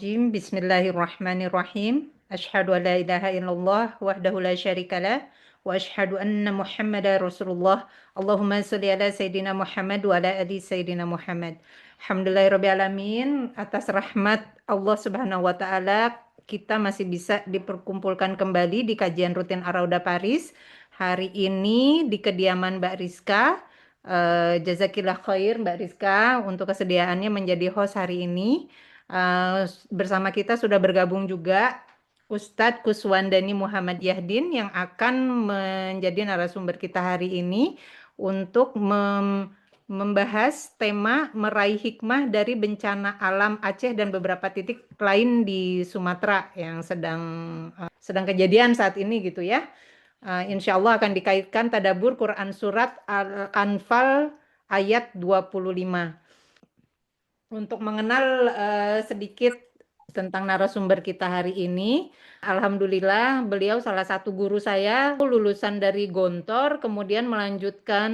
Rajim. Bismillahirrahmanirrahim. Asyhadu an la ilaha illallah wahdahu la syarikalah wa asyhadu anna Muhammadar Rasulullah. Allahumma shalli ala Sayyidina Muhammad wa ala ali Sayyidina Muhammad. Alhamdulillahirabbil alamin, atas rahmat Allah Subhanahu wa taala kita masih bisa diperkumpulkan kembali di kajian rutin Arauda Paris. Hari ini di kediaman Mbak Rizka. Jazakillah khair Mbak Rizka untuk kesediaannya menjadi host hari ini. Bersama kita sudah bergabung juga Ustadz Kuswandani Muhammad Yahdin yang akan menjadi narasumber kita hari ini untuk membahas tema meraih hikmah dari bencana alam Aceh dan beberapa titik lain di Sumatera yang sedang kejadian saat ini gitu ya. Insya Allah akan dikaitkan tadabbur Quran surat Al-Anfal ayat 25. Untuk mengenal sedikit tentang narasumber kita hari ini, alhamdulillah beliau salah satu guru saya, lulusan dari Gontor, kemudian melanjutkan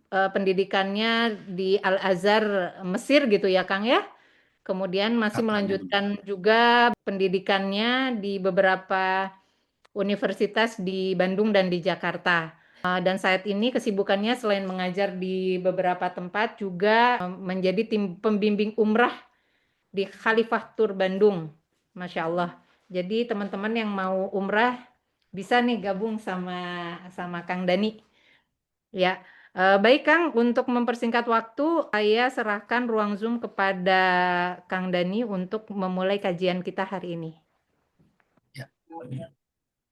pendidikannya di Al-Azhar Mesir gitu ya Kang ya. Kemudian masih melanjutkan juga pendidikannya di beberapa universitas di Bandung dan di Jakarta. Dan saat ini kesibukannya selain mengajar di beberapa tempat juga menjadi tim pembimbing umrah di Khalifah Tour Bandung. Masya Allah. Jadi teman-teman yang mau umrah bisa nih gabung sama Kang Dani. Ya, baik Kang, untuk mempersingkat waktu, saya serahkan ruang Zoom kepada Kang Dani untuk memulai kajian kita hari ini. Ya.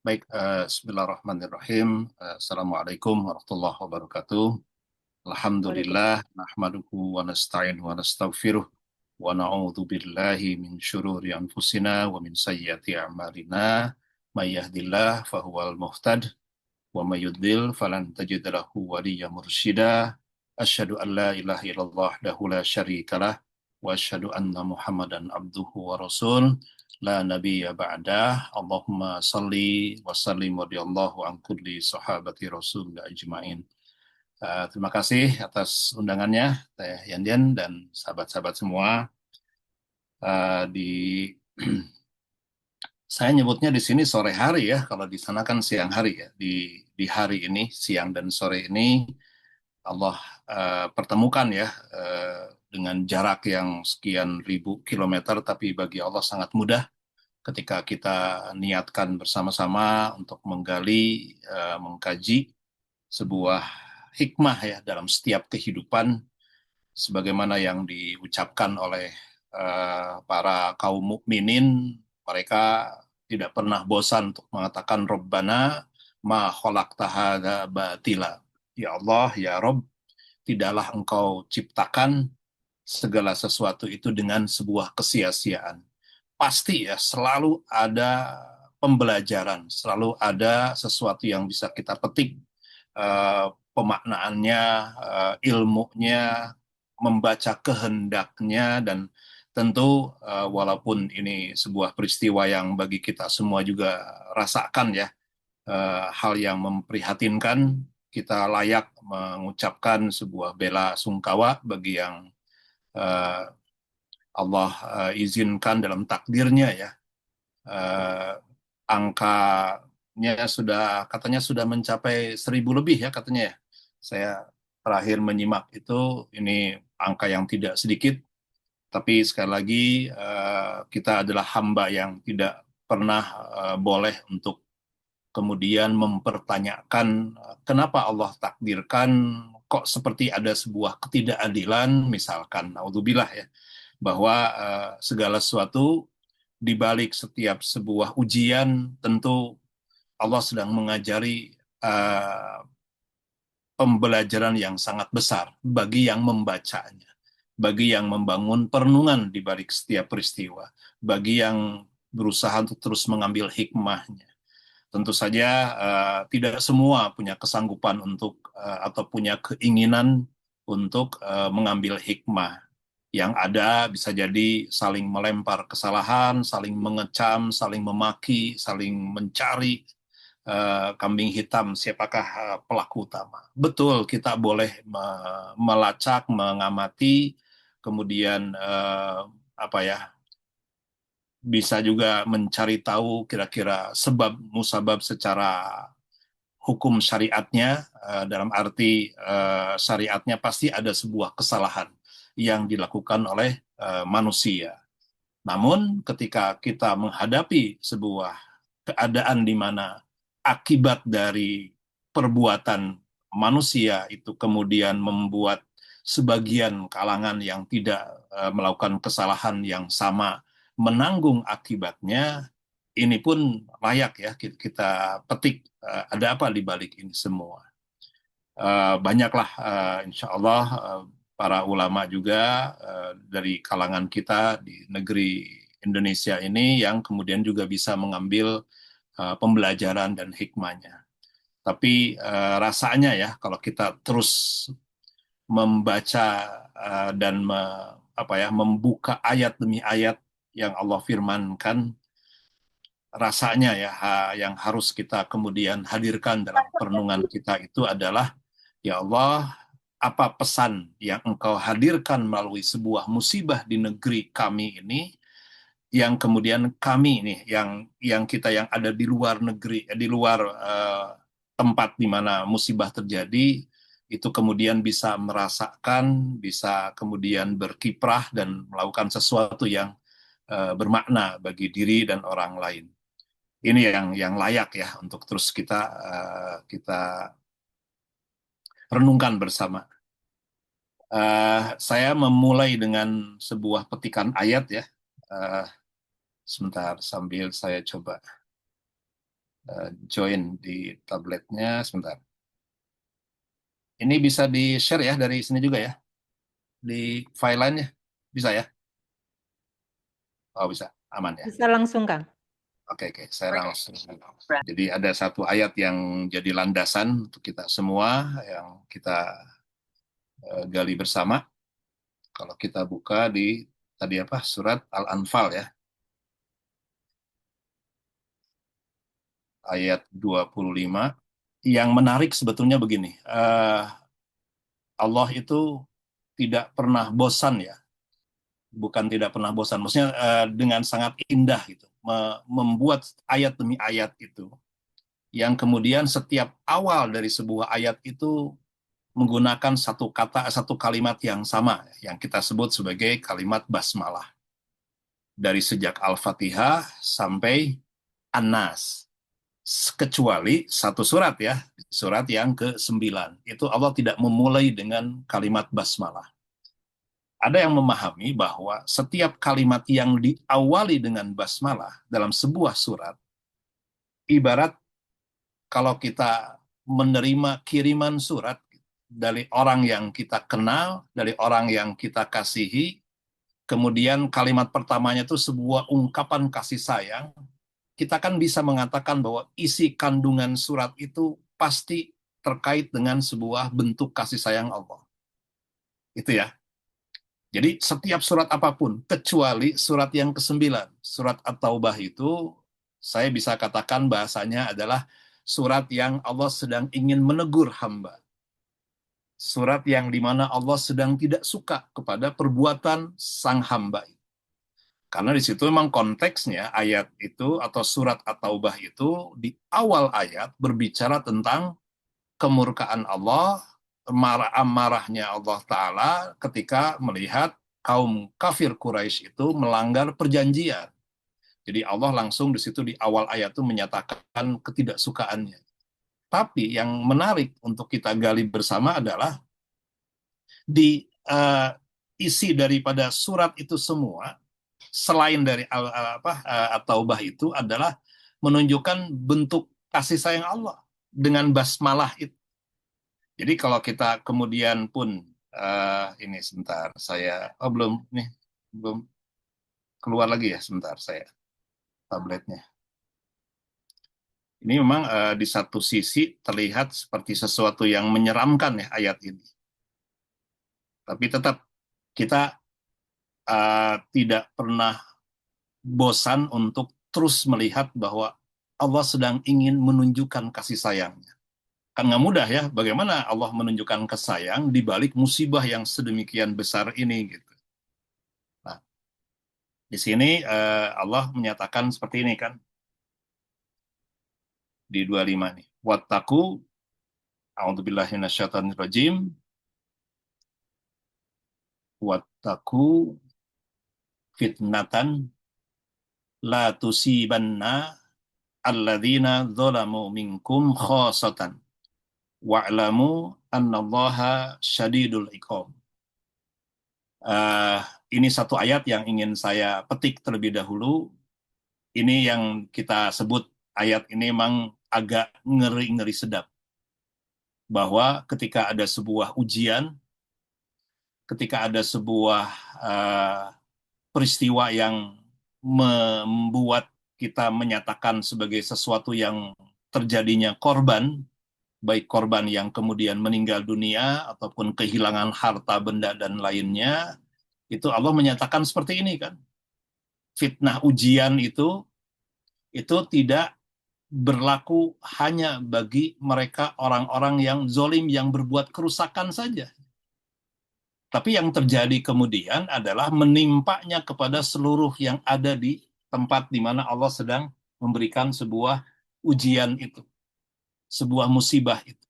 Baik, bismillahirrahmanirrahim. Assalamualaikum warahmatullahi wabarakatuh. Alhamdulillah, nahmaduhu wa nasta'in wa nastaghfiruh wa na'udzu billahi min syururi anfusina wa min sayyiati a'malina. May yahdihillahu fahuwal muhtad wa may yudlil falan tajid lahu waliyyan mursyida. Asyhadu an la ilaha illallah wahdahu la syarikalah wa asyhadu anna Muhammadan abduhu wa rasul. La nabiyya ba'dah. Allahumma salli wa sallim wa radiyallahu an kulli sahabati rasul ajma'in. Terima kasih atas undangannya Teh Yandian dan sahabat-sahabat semua. Saya nyebutnya di sini sore hari ya, kalau di sana kan siang hari ya. Di hari ini, siang dan sore ini Allah pertemukan ya dengan jarak yang sekian ribu kilometer, tapi bagi Allah sangat mudah ketika kita niatkan bersama-sama untuk menggali, mengkaji sebuah hikmah ya dalam setiap kehidupan, sebagaimana yang diucapkan oleh para kaum mukminin. Mereka tidak pernah bosan untuk mengatakan Rabbana ma khalaqta hadza batila. Ya Allah, ya Rabb, tidaklah engkau ciptakan segala sesuatu itu dengan sebuah kesia-siaan. Pasti ya, selalu ada pembelajaran, selalu ada sesuatu yang bisa kita petik, pemaknaannya, ilmunya, membaca kehendaknya, dan tentu walaupun ini sebuah peristiwa yang bagi kita semua juga rasakan ya, hal yang memprihatinkan, kita layak mengucapkan sebuah bela sungkawa bagi yang Allah izinkan dalam takdirnya ya. Angkanya katanya sudah mencapai 1.000 lebih ya katanya ya. Saya terakhir menyimak itu, ini angka yang tidak sedikit, tapi sekali lagi kita adalah hamba yang tidak pernah boleh untuk kemudian mempertanyakan kenapa Allah takdirkan kok seperti ada sebuah ketidakadilan, misalkan, naudzubillah ya, bahwa segala sesuatu di balik setiap sebuah ujian tentu Allah sedang mengajari pembelajaran yang sangat besar bagi yang membacanya, bagi yang membangun perenungan di balik setiap peristiwa, bagi yang berusaha untuk terus mengambil hikmahnya. Tentu saja tidak semua punya kesanggupan untuk atau punya keinginan untuk mengambil hikmah. Yang ada bisa jadi saling melempar kesalahan, saling mengecam, saling memaki, saling mencari kambing hitam, siapakah pelaku utama. Betul, kita boleh melacak, mengamati, kemudian bisa juga mencari tahu kira-kira sebab musabab secara hukum syariatnya, dalam arti syariatnya pasti ada sebuah kesalahan yang dilakukan oleh manusia. Namun ketika kita menghadapi sebuah keadaan di mana akibat dari perbuatan manusia itu kemudian membuat sebagian kalangan yang tidak melakukan kesalahan yang sama menanggung akibatnya, ini pun layak ya kita petik ada apa di balik ini semua. Banyaklah insya Allah para ulama juga dari kalangan kita di negeri Indonesia ini yang kemudian juga bisa mengambil pembelajaran dan hikmahnya. Tapi rasanya ya kalau kita terus membaca dan membuka ayat demi ayat yang Allah firmankan, rasanya ya yang harus kita kemudian hadirkan dalam perenungan kita itu adalah, ya Allah, apa pesan yang Engkau hadirkan melalui sebuah musibah di negeri kami ini, yang kemudian kami nih, yang kita yang ada di luar negeri, di luar tempat di mana musibah terjadi, itu kemudian bisa merasakan, bisa kemudian berkiprah dan melakukan sesuatu yang bermakna bagi diri dan orang lain. Ini yang layak ya untuk terus kita renungkan bersama. Saya memulai dengan sebuah petikan ayat ya. Sebentar sambil saya coba join di tabletnya sebentar. Ini bisa di-share ya dari sini juga ya. Di file lainnya. Bisa ya? Oh bisa, aman ya. Bisa langsung, Kang. Oke, saya langsung. Jadi ada satu ayat yang jadi landasan untuk kita semua yang kita gali bersama. Kalau kita buka di tadi apa surat Al-Anfal ya, ayat 25. Yang menarik sebetulnya begini, Allah itu tidak pernah bosan ya, bukan tidak pernah bosan, maksudnya dengan sangat indah gitu, membuat ayat demi ayat itu, yang kemudian setiap awal dari sebuah ayat itu menggunakan satu kata, satu kalimat yang sama, yang kita sebut sebagai kalimat basmalah. Dari sejak Al-Fatihah sampai An-Nas. Kecuali satu surat ya, surat yang ke-9. Itu Allah tidak memulai dengan kalimat basmalah. Ada yang memahami bahwa setiap kalimat yang diawali dengan basmalah dalam sebuah surat, ibarat kalau kita menerima kiriman surat dari orang yang kita kenal, dari orang yang kita kasihi, kemudian kalimat pertamanya itu sebuah ungkapan kasih sayang, kita kan bisa mengatakan bahwa isi kandungan surat itu pasti terkait dengan sebuah bentuk kasih sayang Allah. Itu ya. Jadi setiap surat apapun, kecuali surat yang ke-9, surat At-Taubah itu, saya bisa katakan bahasanya adalah surat yang Allah sedang ingin menegur hamba. Surat yang dimana Allah sedang tidak suka kepada perbuatan sang hamba. Karena di situ memang konteksnya ayat itu atau surat At-Taubah itu di awal ayat berbicara tentang kemurkaan Allah, marahnya Allah Ta'ala ketika melihat kaum kafir Quraisy itu melanggar perjanjian. Jadi Allah langsung di situ di awal ayat itu menyatakan ketidaksukaannya. Tapi yang menarik untuk kita gali bersama adalah di isi daripada surat itu semua, selain dari At-Taubah itu adalah menunjukkan bentuk kasih sayang Allah dengan basmalah itu. Jadi kalau kita kemudian pun ini sebentar saya belum keluar lagi ya, sebentar saya tabletnya. Ini memang di satu sisi terlihat seperti sesuatu yang menyeramkan ya ayat ini. Tapi tetap kita tidak pernah bosan untuk terus melihat bahwa Allah sedang ingin menunjukkan kasih sayangnya. Kan nggak mudah ya, bagaimana Allah menunjukkan kasih sayang di balik musibah yang sedemikian besar ini gitu. Nah, Di sini Allah menyatakan seperti ini kan di 25 nih. Wattaku a'udzubillahi minasyaitonirrajim. Wattaku fitnatan la tusibanna alladzina dzalamu minkum khassatan wa'lamu annallaha syadidul iqab. Eh, ini satu ayat yang ingin saya petik terlebih dahulu. Ini yang kita sebut ayat ini memang agak ngeri-ngeri sedap. Bahwa ketika ada sebuah ujian, ketika ada sebuah eh, peristiwa yang membuat kita menyatakan sebagai sesuatu yang terjadinya korban, baik korban yang kemudian meninggal dunia ataupun kehilangan harta benda dan lainnya, itu Allah menyatakan seperti ini kan. Fitnah ujian itu tidak berlaku hanya bagi mereka orang-orang yang zolim yang berbuat kerusakan saja. Tapi yang terjadi kemudian adalah menimpanya kepada seluruh yang ada di tempat di mana Allah sedang memberikan sebuah ujian itu, sebuah musibah itu.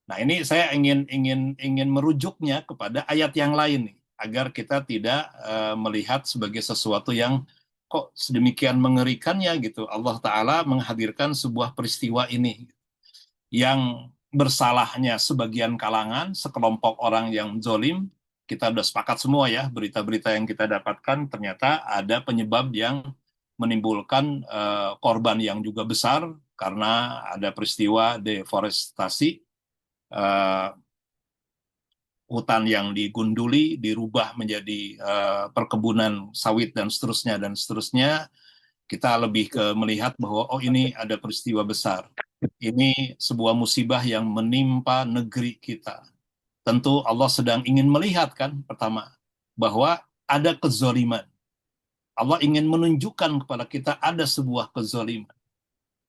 Nah, ini saya ingin merujuknya kepada ayat yang lain nih, agar kita tidak melihat sebagai sesuatu yang kok sedemikian mengerikannya gitu. Allah Ta'ala menghadirkan sebuah peristiwa ini yang bersalahnya sebagian kalangan, sekelompok orang yang zolim. Kita sudah sepakat semua ya, berita-berita yang kita dapatkan ternyata ada penyebab yang menimbulkan korban yang juga besar karena ada peristiwa deforestasi, uh, hutan yang digunduli, dirubah menjadi perkebunan sawit dan seterusnya dan seterusnya. Kita lebih ke melihat bahwa oh ini ada peristiwa besar. Ini sebuah musibah yang menimpa negeri kita. Tentu Allah sedang ingin melihat kan pertama bahwa ada kezoliman. Allah ingin menunjukkan kepada kita ada sebuah kezoliman.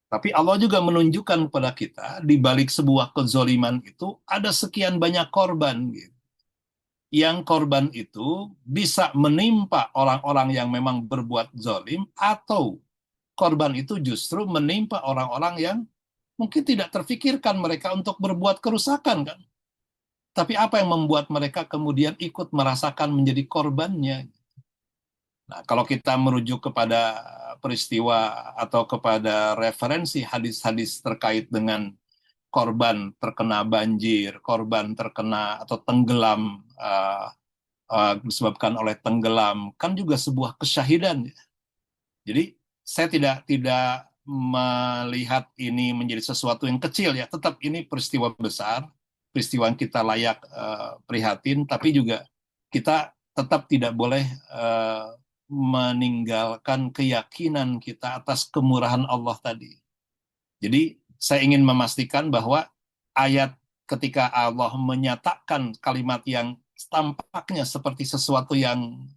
Tapi Allah juga menunjukkan kepada kita di balik sebuah kezoliman itu ada sekian banyak korban gitu. Yang korban itu bisa menimpa orang-orang yang memang berbuat zolim atau korban itu justru menimpa orang-orang yang mungkin tidak terfikirkan mereka untuk berbuat kerusakan kan. Tapi apa yang membuat mereka kemudian ikut merasakan menjadi korbannya? Nah, kalau kita merujuk kepada peristiwa atau kepada referensi hadis-hadis terkait dengan korban terkena banjir, korban terkena atau tenggelam disebabkan oleh tenggelam, kan juga sebuah kesyahidan. Jadi saya tidak melihat ini menjadi sesuatu yang kecil ya, tetap ini peristiwa besar, peristiwa yang kita layak prihatin, tapi juga kita tetap tidak boleh meninggalkan keyakinan kita atas kemurahan Allah tadi. Jadi saya ingin memastikan bahwa ayat ketika Allah menyatakan kalimat yang tampaknya seperti sesuatu yang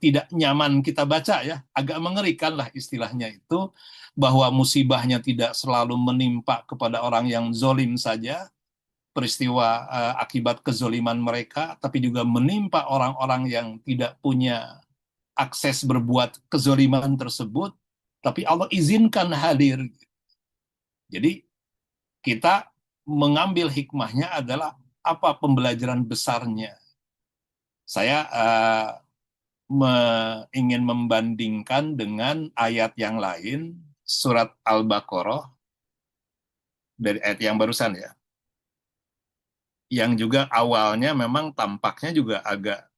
tidak nyaman kita baca ya, agak mengerikan lah istilahnya itu, bahwa musibahnya tidak selalu menimpa kepada orang yang zolim saja, peristiwa akibat kezoliman mereka, tapi juga menimpa orang-orang yang tidak punya akses berbuat kezoliman tersebut, tapi Allah izinkan hadir. Jadi kita mengambil hikmahnya adalah apa pembelajaran besarnya. Saya ingin membandingkan dengan ayat yang lain, surat Al-Baqarah, dari ayat yang barusan ya, yang juga awalnya memang tampaknya juga agak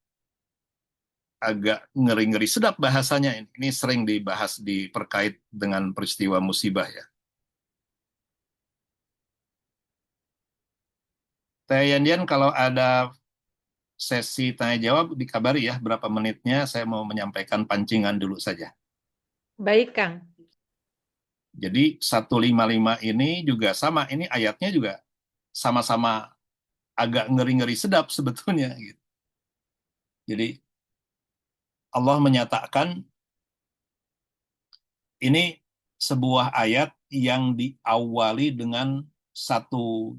agak ngeri-ngeri sedap bahasanya. Ini sering dibahas terkait dengan peristiwa musibah ya. Teh Yandian, kalau ada sesi tanya jawab dikabari ya berapa menitnya, saya mau menyampaikan pancingan dulu saja. Baik, Kang. Jadi 155 ini juga sama, ini ayatnya juga sama-sama agak ngeri-ngeri sedap sebetulnya gitu. Jadi Allah menyatakan ini sebuah ayat yang diawali dengan satu,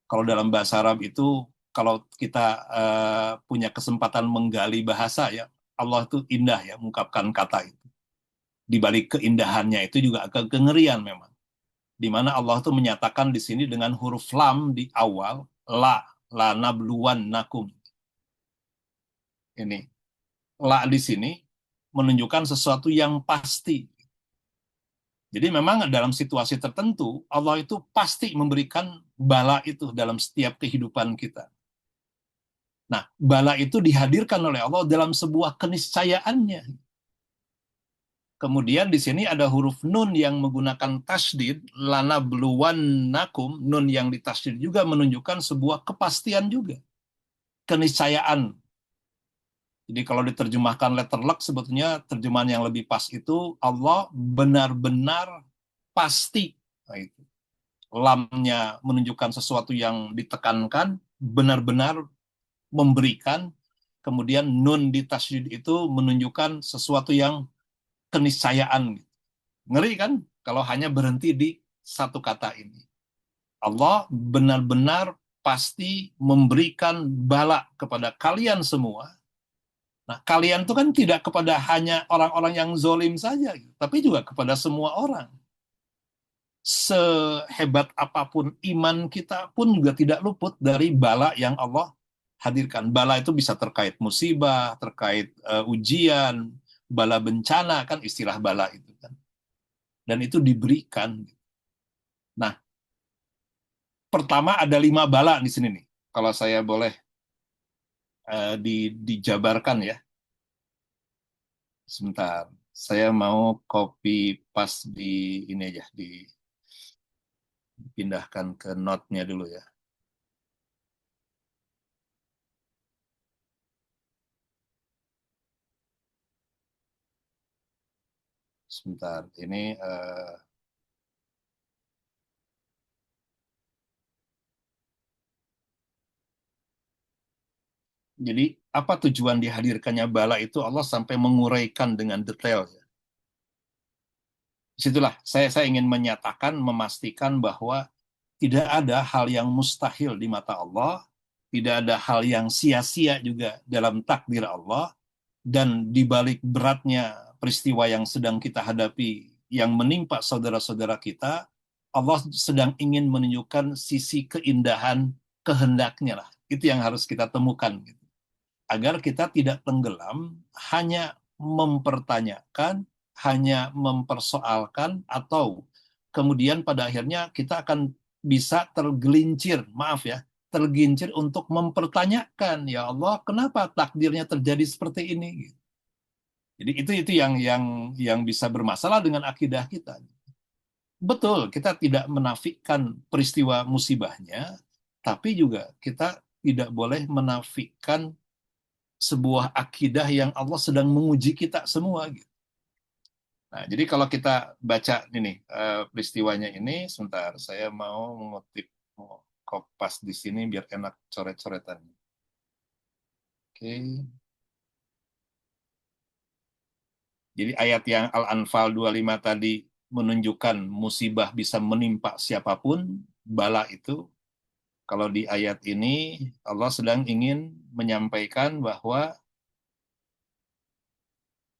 kalau dalam bahasa Arab itu kalau kita punya kesempatan menggali bahasa ya, Allah itu indah ya mengungkapkan kata itu. Di balik keindahannya itu juga agak kengerian memang. Di mana Allah itu menyatakan di sini dengan huruf lam di awal, la nabluwan nakum. Ini la di sini menunjukkan sesuatu yang pasti. Jadi memang dalam situasi tertentu Allah itu pasti memberikan bala itu dalam setiap kehidupan kita. Nah, bala itu dihadirkan oleh Allah dalam sebuah keniscayaannya. Kemudian di sini ada huruf nun yang menggunakan tasdid, lana nakum, nun yang ditasdid juga menunjukkan sebuah kepastian juga, keniscayaan. Jadi kalau diterjemahkan letter luck, sebetulnya terjemahan yang lebih pas itu Allah benar-benar pasti. Nah, itu. Lamnya menunjukkan sesuatu yang ditekankan, benar-benar memberikan. Kemudian nun di tasydid itu menunjukkan sesuatu yang keniscayaan. Ngeri kan kalau hanya berhenti di satu kata ini. Allah benar-benar pasti memberikan bala kepada kalian semua. Nah, kalian itu kan tidak kepada hanya orang-orang yang zolim saja, tapi juga kepada semua orang. Sehebat apapun iman kita pun juga tidak luput dari bala yang Allah hadirkan. Bala itu bisa terkait musibah, terkait ujian, bala bencana, kan istilah bala itu kan. Dan itu diberikan. Nah, pertama ada 5 bala di sini nih. Kalau saya boleh dijabarkan ya. Sebentar, saya mau copy pas di ini aja, dipindahkan ke note-nya dulu ya. Sebentar, ini jadi apa tujuan dihadirkannya bala itu Allah sampai menguraikan dengan detail. Disitulah saya ingin menyatakan, memastikan bahwa tidak ada hal yang mustahil di mata Allah, tidak ada hal yang sia-sia juga dalam takdir Allah, dan di balik beratnya peristiwa yang sedang kita hadapi, yang menimpa saudara-saudara kita, Allah sedang ingin menunjukkan sisi keindahan kehendaknya lah. Itu yang harus kita temukan. Agar kita tidak tenggelam hanya mempertanyakan, hanya mempersoalkan, atau kemudian pada akhirnya kita akan bisa tergelincir, maaf ya, tergelincir untuk mempertanyakan, ya Allah, kenapa takdirnya terjadi seperti ini? Jadi itu yang bisa bermasalah dengan akidah kita. Betul, kita tidak menafikan peristiwa musibahnya, tapi juga kita tidak boleh menafikan sebuah akidah yang Allah sedang menguji kita semua. Gitu. Nah, jadi kalau kita baca ini peristiwanya ini, sebentar, saya mau mengutip, mau kopas di sini biar enak coret-coretannya. Oke. Jadi ayat yang Al-Anfal 25 tadi menunjukkan musibah bisa menimpa siapapun, bala itu. Kalau di ayat ini Allah sedang ingin menyampaikan bahwa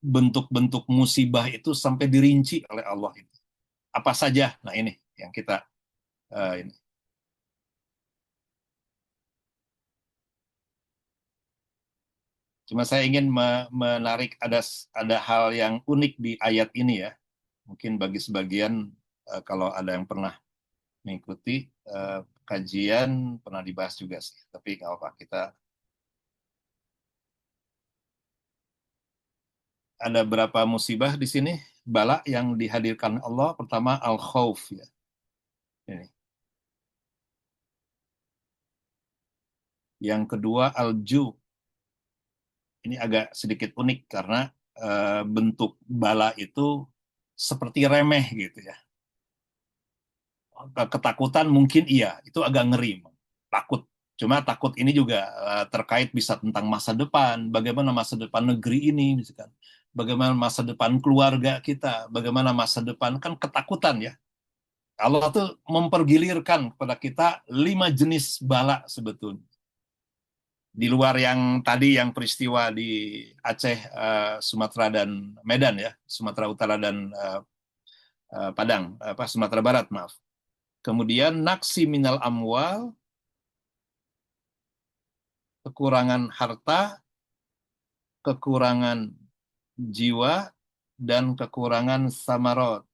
bentuk-bentuk musibah itu sampai dirinci oleh Allah itu. Apa saja? Nah ini yang kita ini. Cuma saya ingin menarik ada hal yang unik di ayat ini ya. Mungkin bagi sebagian kalau ada yang pernah mengikuti kajian pernah dibahas juga sih. Tapi nggak apa kita ada berapa musibah di sini bala yang dihadirkan Allah. Pertama al-khauf ya. Ini. Yang kedua al-ju. Ini agak sedikit unik karena bentuk bala itu seperti remeh gitu ya. Ketakutan mungkin iya, itu agak ngeri, takut. Cuma takut ini juga terkait bisa tentang masa depan, bagaimana masa depan negeri ini, misalkan, bagaimana masa depan keluarga kita, bagaimana masa depan, kan ketakutan ya. Allah tuh mempergilirkan kepada kita 5 jenis bala sebetulnya. Di luar yang tadi yang peristiwa di Aceh, Sumatera dan Medan ya, Sumatera Utara dan Padang, Sumatera Barat, maaf. Kemudian naksi minal amwal, kekurangan harta, kekurangan jiwa, dan kekurangan samarot.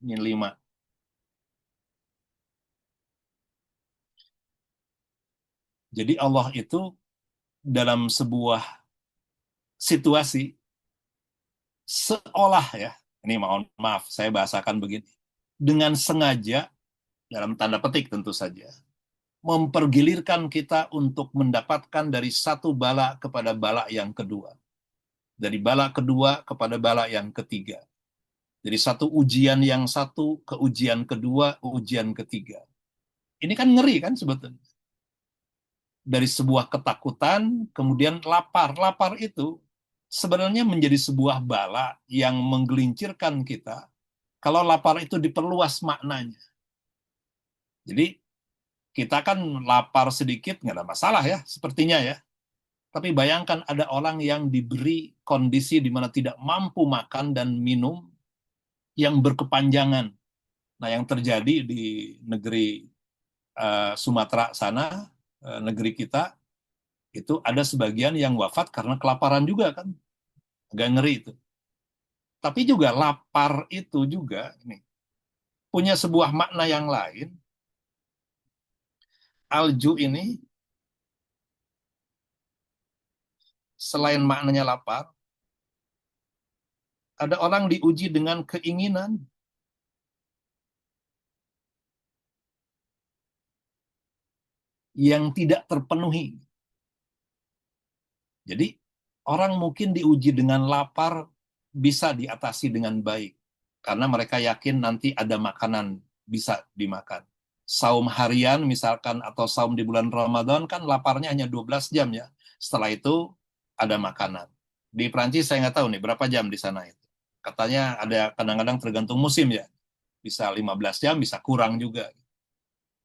Ini 5. Jadi Allah itu dalam sebuah situasi seolah ya, ini mohon maaf saya bahasakan begini, dengan sengaja dalam tanda petik tentu saja, mempergilirkan kita untuk mendapatkan dari satu bala kepada bala yang kedua. Dari bala kedua kepada bala yang ketiga. Dari satu ujian yang satu ke ujian kedua, ujian ketiga. Ini kan ngeri kan sebetulnya. Dari sebuah ketakutan, kemudian lapar. Lapar itu sebenarnya menjadi sebuah bala yang menggelincirkan kita kalau lapar itu diperluas maknanya. Jadi kita kan lapar sedikit nggak ada masalah ya, sepertinya ya. Tapi bayangkan ada orang yang diberi kondisi di mana tidak mampu makan dan minum yang berkepanjangan. Nah, yang terjadi di negeri Sumatera sana, negeri kita, itu ada sebagian yang wafat karena kelaparan juga kan. Agak ngeri itu. Tapi juga lapar itu juga ini, punya sebuah makna yang lain. Alju ini, selain maknanya lapar, ada orang diuji dengan keinginan. Yang tidak terpenuhi. Jadi orang mungkin diuji dengan lapar bisa diatasi dengan baik. Karena mereka yakin nanti ada makanan bisa dimakan. Saum harian misalkan atau saum di bulan Ramadan kan laparnya hanya 12 jam ya. Setelah itu ada makanan. Di Prancis saya nggak tahu nih berapa jam di sana itu. Katanya ada kadang-kadang tergantung musim ya. Bisa 15 jam, bisa kurang juga.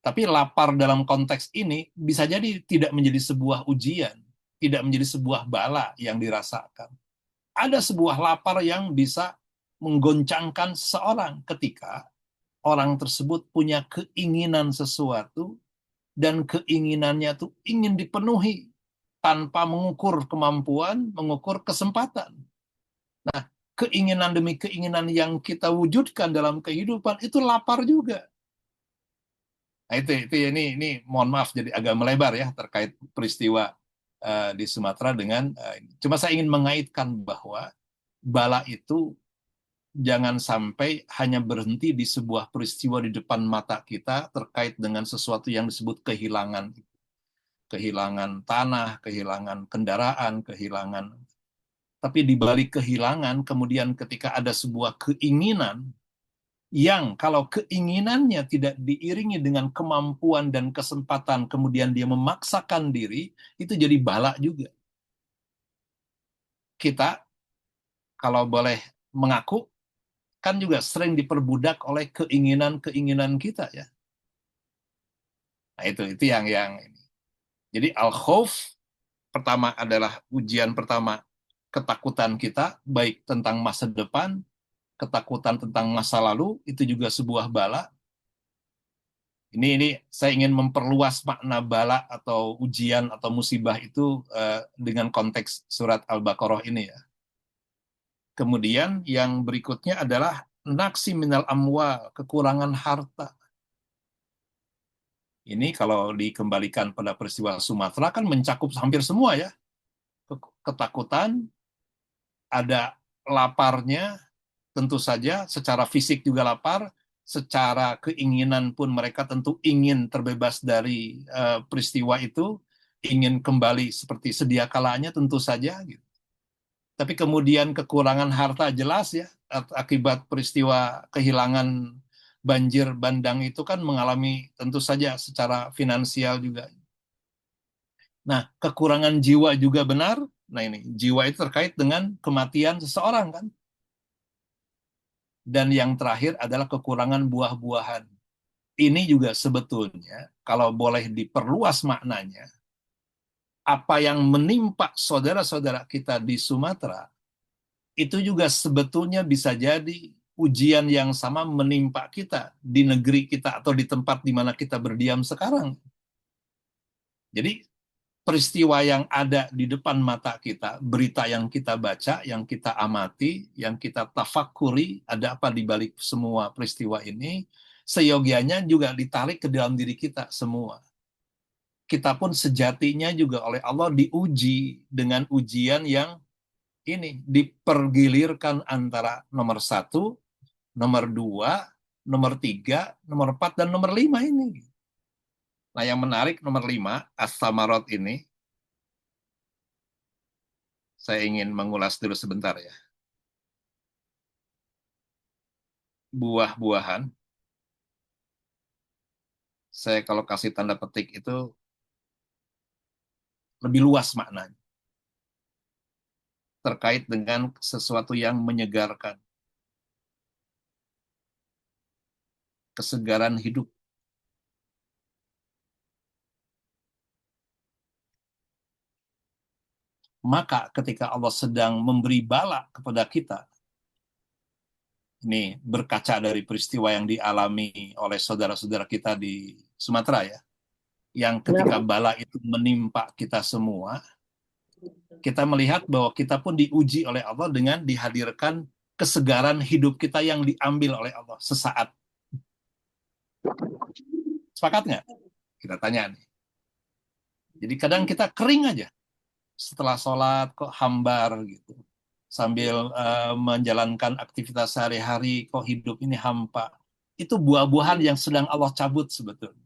Tapi lapar dalam konteks ini bisa jadi tidak menjadi sebuah ujian, tidak menjadi sebuah bala yang dirasakan. Ada sebuah lapar yang bisa menggoncangkan seseorang ketika orang tersebut punya keinginan sesuatu dan keinginannya itu ingin dipenuhi tanpa mengukur kemampuan, mengukur kesempatan. Nah, keinginan demi keinginan yang kita wujudkan dalam kehidupan itu lapar juga. Nah, itu ini mohon maaf jadi agak melebar ya terkait peristiwa di Sumatera dengan cuma saya ingin mengaitkan bahwa bala itu jangan sampai hanya berhenti di sebuah peristiwa di depan mata kita terkait dengan sesuatu yang disebut kehilangan. Kehilangan tanah, kehilangan kendaraan, kehilangan. Tapi di balik kehilangan kemudian ketika ada sebuah keinginan yang kalau keinginannya tidak diiringi dengan kemampuan dan kesempatan, kemudian dia memaksakan diri, itu jadi bala juga. Kita, kalau boleh mengaku, kan juga sering diperbudak oleh keinginan-keinginan kita ya. Nah itu yang ini. Jadi al-khauf pertama adalah ujian pertama ketakutan kita, baik tentang masa depan, ketakutan tentang masa lalu, itu juga sebuah bala. Ini saya ingin memperluas makna bala atau ujian atau musibah itu dengan konteks surat Al-Baqarah ini ya. Kemudian yang berikutnya adalah naksi minal amwal, kekurangan harta. Ini kalau dikembalikan pada peristiwa Sumatera kan mencakup hampir semua ya. Ketakutan, ada laparnya, tentu saja secara fisik juga lapar, secara keinginan pun mereka tentu ingin terbebas dari peristiwa itu, ingin kembali seperti sedia kalanya tentu saja. Gitu. Tapi kemudian kekurangan harta jelas ya, akibat peristiwa kehilangan banjir bandang itu kan mengalami tentu saja secara finansial juga. Nah, kekurangan jiwa juga benar. Nah ini, jiwa itu terkait dengan kematian seseorang kan. Dan yang terakhir adalah kekurangan buah-buahan. Ini juga sebetulnya, kalau boleh diperluas maknanya, apa yang menimpa saudara-saudara kita di Sumatera, itu juga sebetulnya bisa jadi ujian yang sama menimpa kita di negeri kita atau di tempat di mana kita berdiam sekarang. Jadi peristiwa yang ada di depan mata kita, berita yang kita baca, yang kita amati, yang kita tafakuri, ada apa di balik semua peristiwa ini, seyogianya juga ditarik ke dalam diri kita semua. Kita pun sejatinya juga oleh Allah diuji dengan ujian yang ini, dipergilirkan antara nomor 1, nomor 2, nomor 3, nomor 4, dan nomor 5 ini. Nah, yang menarik nomor 5, As-Samarot ini, saya ingin mengulas dulu sebentar ya. Buah-buahan, saya kalau kasih tanda petik itu lebih luas maknanya. Terkait dengan sesuatu yang menyegarkan. Kesegaran hidup. Maka ketika Allah sedang memberi bala kepada kita, ini berkaca dari peristiwa yang dialami oleh saudara-saudara kita di Sumatera ya, yang ketika bala itu menimpa kita semua, kita melihat bahwa kita pun diuji oleh Allah dengan dihadirkan kesegaran hidup kita yang diambil oleh Allah sesaat. Sepakat nggak? Kita tanya nih. Jadi kadang kita kering aja setelah sholat kok hambar gitu. Sambil menjalankan aktivitas sehari-hari kok hidup ini hampa. Itu buah-buahan yang sedang Allah cabut sebetulnya.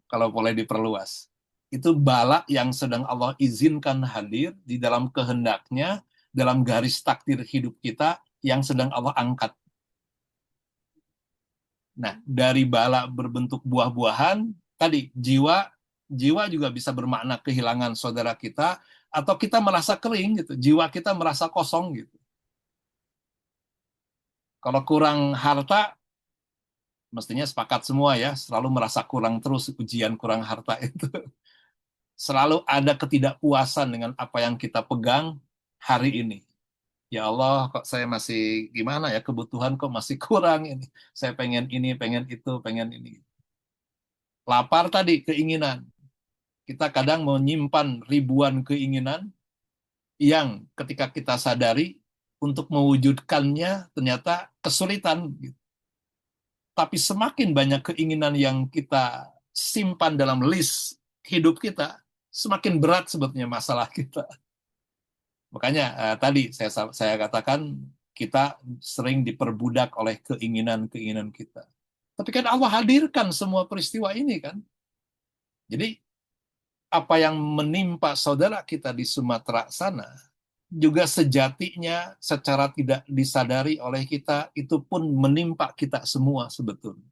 Kalau boleh diperluas. Itu bala yang sedang Allah izinkan hadir di dalam kehendaknya, dalam garis takdir hidup kita yang sedang Allah angkat. Nah, dari bala berbentuk buah-buahan, tadi jiwa juga bisa bermakna kehilangan saudara kita, atau kita merasa kering gitu, jiwa kita merasa kosong gitu. Kalau kurang harta, mestinya sepakat semua ya, selalu merasa kurang terus ujian kurang harta itu. Selalu ada ketidakpuasan dengan apa yang kita pegang hari ini. Ya Allah, kok saya masih gimana ya, kebutuhan kok masih kurang ini. Saya pengen ini, pengen itu, pengen ini. Lapar tadi, keinginan. Kita kadang menyimpan ribuan keinginan yang ketika kita sadari untuk mewujudkannya ternyata kesulitan. Tapi semakin banyak keinginan yang kita simpan dalam list hidup kita, semakin berat sebetulnya masalah kita. Makanya tadi saya katakan kita sering diperbudak oleh keinginan-keinginan kita. Tapi kan Allah hadirkan semua peristiwa ini kan. Jadi apa yang menimpa saudara kita di Sumatera sana juga sejatinya secara tidak disadari oleh kita itu pun menimpa kita semua sebetulnya.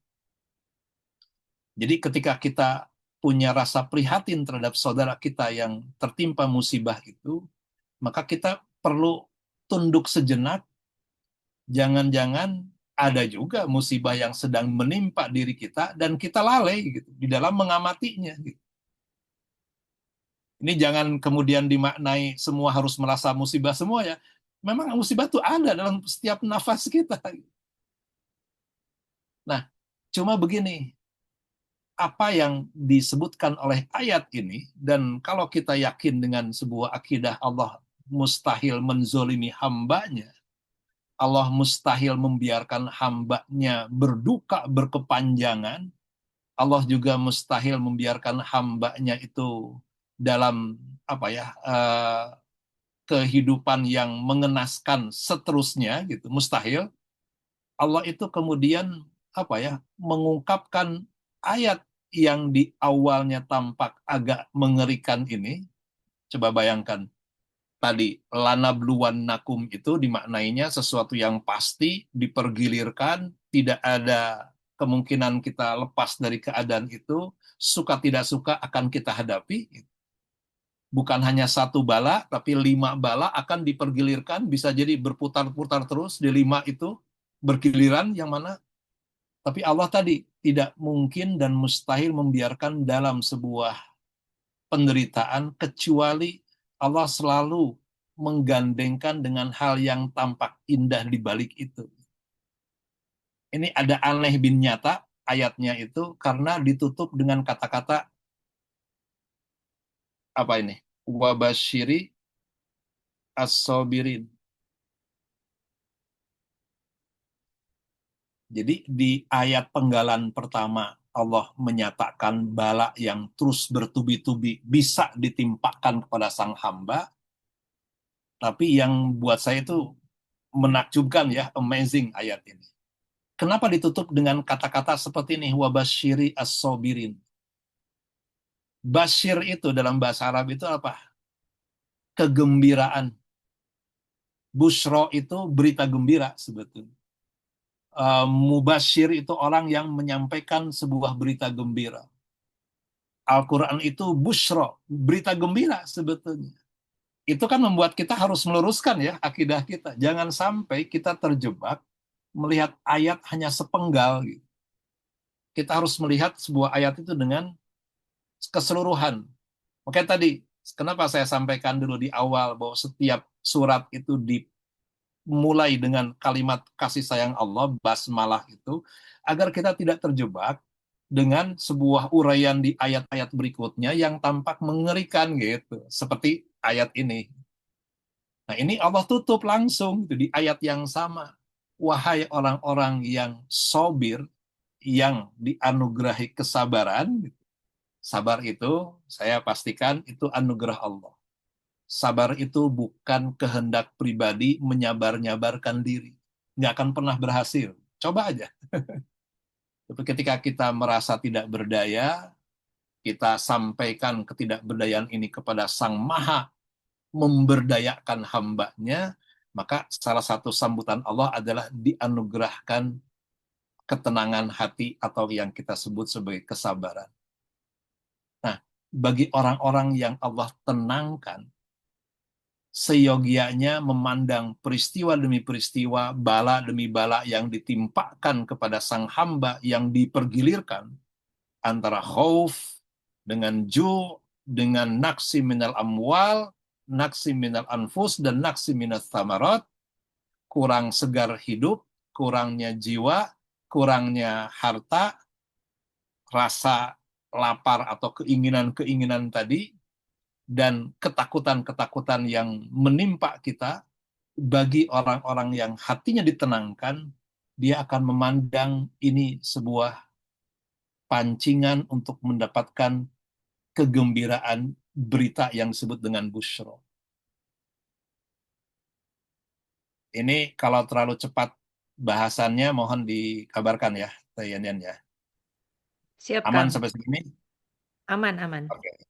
Jadi ketika kita punya rasa prihatin terhadap saudara kita yang tertimpa musibah itu, maka kita perlu tunduk sejenak. Jangan-jangan ada juga musibah yang sedang menimpa diri kita dan kita lalai gitu di dalam mengamatinya. Gitu. Ini jangan kemudian dimaknai semua harus merasa musibah semua ya. Memang musibah itu ada dalam setiap nafas kita. Nah, cuma begini, apa yang disebutkan oleh ayat ini, dan kalau kita yakin dengan sebuah akidah Allah mustahil menzolimi hambanya, Allah mustahil membiarkan hambanya berduka berkepanjangan, Allah juga mustahil membiarkan hambanya itu dalam apa ya kehidupan yang mengenaskan seterusnya gitu, mustahil. Allah itu kemudian apa ya mengungkapkan ayat yang di awalnya tampak agak mengerikan ini. Coba bayangkan tadi lanabluwan nakum itu dimaknainya sesuatu yang pasti dipergilirkan, tidak ada kemungkinan kita lepas dari keadaan itu, suka tidak suka akan kita hadapi. Bukan hanya satu bala, tapi 5 bala akan dipergilirkan, bisa jadi berputar-putar terus di 5 itu bergiliran yang mana. Tapi Allah tadi tidak mungkin dan mustahil membiarkan dalam sebuah penderitaan kecuali Allah selalu menggandengkan dengan hal yang tampak indah di balik itu. Ini ada aneh bin nyata ayatnya itu karena ditutup dengan kata-kata apa ini? Wabasyiri as-sabirin. Jadi di ayat penggalan pertama Allah menyatakan bala yang terus bertubi-tubi bisa ditimpakan kepada sang hamba, tapi yang buat saya itu menakjubkan ya, amazing ayat ini. Kenapa ditutup dengan kata-kata seperti ini, wabasyiri as-sabirin? Basyir itu dalam bahasa Arab itu apa? Kegembiraan. Busyro itu berita gembira sebetulnya. Mubasyir itu orang yang menyampaikan sebuah berita gembira. Al-Quran itu busyro, berita gembira sebetulnya. Itu kan membuat kita harus meluruskan ya akidah kita. Jangan sampai kita terjebak melihat ayat hanya sepenggal. Gitu. Kita harus melihat sebuah ayat itu dengan keseluruhan. Oke tadi, kenapa saya sampaikan dulu di awal bahwa setiap surat itu dimulai dengan kalimat kasih sayang Allah, basmalah itu, agar kita tidak terjebak dengan sebuah uraian di ayat-ayat berikutnya yang tampak mengerikan gitu, seperti ayat ini. Nah ini Allah tutup langsung gitu, di ayat yang sama. Wahai orang-orang yang sobir, yang dianugerahi kesabaran, sabar itu saya pastikan itu anugerah Allah. Sabar itu bukan kehendak pribadi menyabar-nyabarkan diri. Nggak akan pernah berhasil. Coba aja. Tapi ketika kita merasa tidak berdaya, kita sampaikan ketidakberdayaan ini kepada Sang Maha memberdayakan hambanya, maka salah satu sambutan Allah adalah dianugerahkan ketenangan hati atau yang kita sebut sebagai kesabaran. Nah, bagi orang-orang yang Allah tenangkan, seyogianya memandang peristiwa demi peristiwa, bala demi bala yang ditimpakan kepada sang hamba yang dipergilirkan, antara khauf dengan dengan naksi minal amwal, naksi minal anfus, dan naksi minal thamarat, kurang segar hidup, kurangnya jiwa, kurangnya harta, rasa lapar atau keinginan-keinginan tadi, dan ketakutan-ketakutan yang menimpa kita, bagi orang-orang yang hatinya ditenangkan, dia akan memandang ini sebuah pancingan untuk mendapatkan kegembiraan berita yang disebut dengan busyro. Ini kalau terlalu cepat bahasannya mohon dikabarkan ya, Tayanian ya. Siap, Aman Kang. sampai sini? Aman, aman. Oke.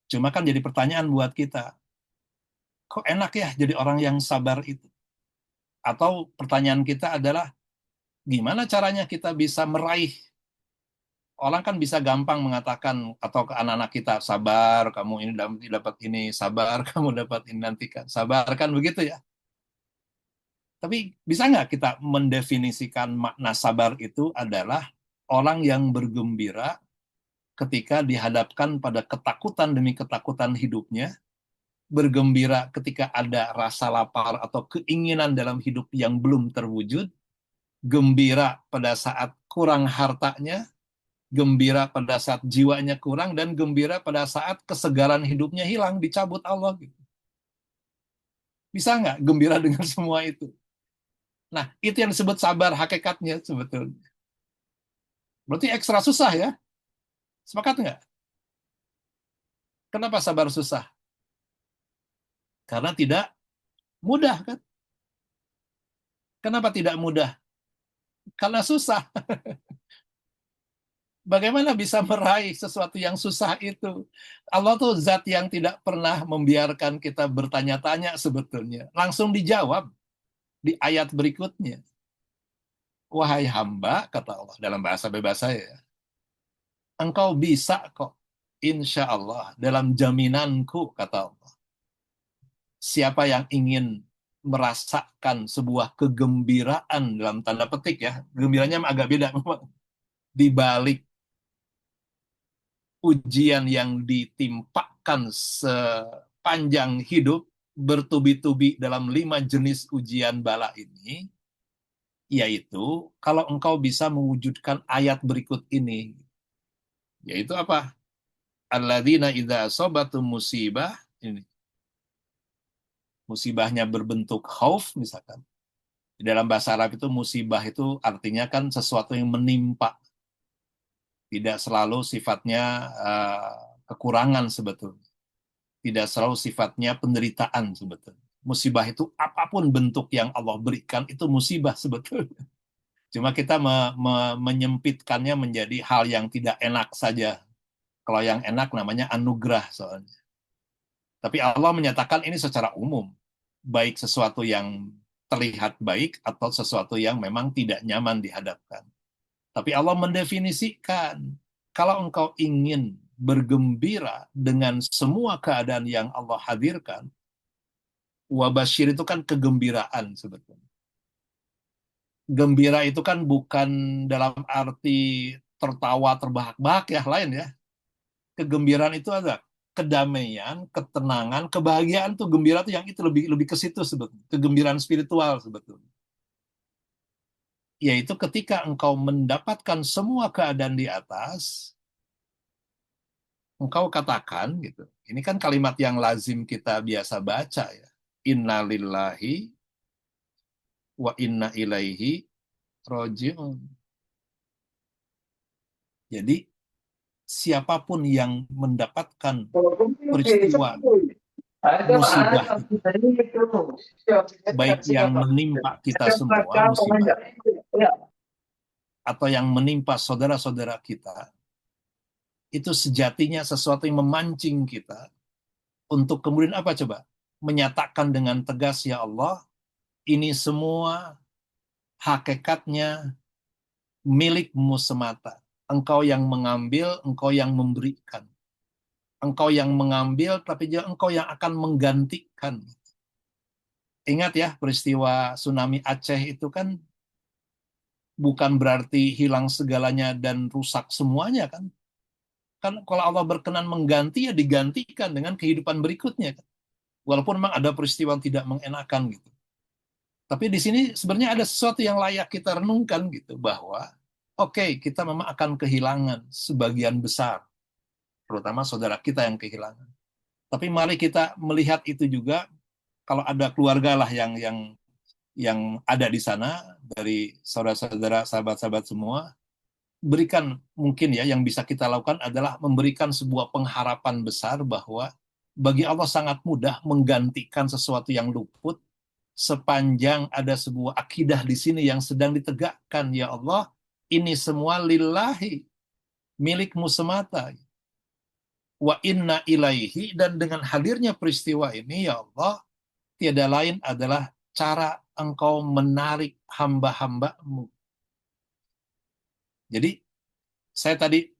Cuma kan jadi pertanyaan buat kita, kok enak ya jadi orang yang sabar itu? Atau pertanyaan kita adalah, gimana caranya kita bisa meraih? Orang kan bisa gampang mengatakan, atau ke anak-anak kita, sabar, kamu ini dapat ini, sabar, kamu dapat ini nanti kan, sabar kan begitu ya. Tapi bisa nggak kita mendefinisikan makna sabar itu adalah orang yang bergembira ketika dihadapkan pada ketakutan demi ketakutan hidupnya, bergembira ketika ada rasa lapar atau keinginan dalam hidup yang belum terwujud, gembira pada saat kurang hartanya, gembira pada saat jiwanya kurang, dan gembira pada saat kesegaran hidupnya hilang, dicabut Allah. Gitu. Bisa nggak gembira dengan semua itu? Nah, itu yang disebut sabar hakikatnya sebetulnya. Berarti ekstra susah ya? Sepakat nggak? Kenapa sabar susah? Karena tidak mudah kan? Kenapa tidak mudah? Karena susah. Bagaimana bisa meraih sesuatu yang susah itu? Allah tuh zat yang tidak pernah membiarkan kita bertanya-tanya sebetulnya. Langsung dijawab di ayat berikutnya. Wahai hamba, kata Allah dalam bahasa bebas saya, engkau bisa kok, insya Allah, dalam jaminanku, kata Allah. Siapa yang ingin merasakan sebuah kegembiraan dalam tanda petik ya, gembiranya agak beda memang, di balik ujian yang ditimpakan sepanjang hidup, bertubi-tubi dalam 5 jenis ujian bala ini, yaitu kalau engkau bisa mewujudkan ayat berikut ini, yaitu apa? Alladzina idza asabatum musibah, ini musibahnya berbentuk khauf misalkan. Di dalam bahasa Arab itu musibah itu artinya kan sesuatu yang menimpa, tidak selalu sifatnya kekurangan sebetulnya, tidak selalu sifatnya penderitaan sebetulnya. Musibah itu apapun bentuk yang Allah berikan itu musibah sebetulnya. Cuma kita menyempitkannya menjadi hal yang tidak enak saja. Kalau yang enak namanya anugerah soalnya. Tapi Allah menyatakan ini secara umum, baik sesuatu yang terlihat baik atau sesuatu yang memang tidak nyaman dihadapkan. Tapi Allah mendefinisikan, kalau engkau ingin bergembira dengan semua keadaan yang Allah hadirkan, wabasyir itu kan kegembiraan sebetulnya. Gembira itu kan bukan dalam arti tertawa terbahak-bahak ya, lain ya. Kegembiraan itu ada kedamaian, ketenangan, kebahagiaan tuh, gembira tuh yang itu lebih lebih ke situ sebetulnya, kegembiraan spiritual sebetulnya. Yaitu ketika engkau mendapatkan semua keadaan di atas, engkau katakan gitu. Ini kan kalimat yang lazim kita biasa baca ya. Inna lillahi wa inna ilaihi roji'un. Jadi siapapun yang mendapatkan peristiwa musibah itu, baik yang menimpa kita semua musibah atau yang menimpa saudara-saudara kita, itu sejatinya sesuatu yang memancing kita untuk kemudian apa coba? Menyatakan dengan tegas, ya Allah, ini semua hakikatnya milikmu semata. Engkau yang mengambil, engkau yang memberikan. Engkau yang mengambil, tapi juga engkau yang akan menggantikan. Ingat ya, peristiwa tsunami Aceh itu kan bukan berarti hilang segalanya dan rusak semuanya kan. Kan kalau Allah berkenan mengganti, ya digantikan dengan kehidupan berikutnya kan. Walaupun memang ada peristiwa yang tidak mengenakan gitu. Tapi di sini sebenarnya ada sesuatu yang layak kita renungkan gitu, bahwa oke, kita memang akan kehilangan sebagian besar, terutama saudara kita yang kehilangan. Tapi mari kita melihat itu juga, kalau ada keluarga lah yang ada di sana, dari saudara-saudara, sahabat-sahabat semua, berikan mungkin ya, yang bisa kita lakukan adalah memberikan sebuah pengharapan besar bahwa bagi Allah sangat mudah menggantikan sesuatu yang luput, sepanjang ada sebuah akidah di sini yang sedang ditegakkan. Ya Allah, ini semua lillahi, milikmu semata. Wa inna ilaihi, dan dengan hadirnya peristiwa ini, ya Allah, tiada lain adalah cara engkau menarik hamba-hambamu. Jadi saya tadi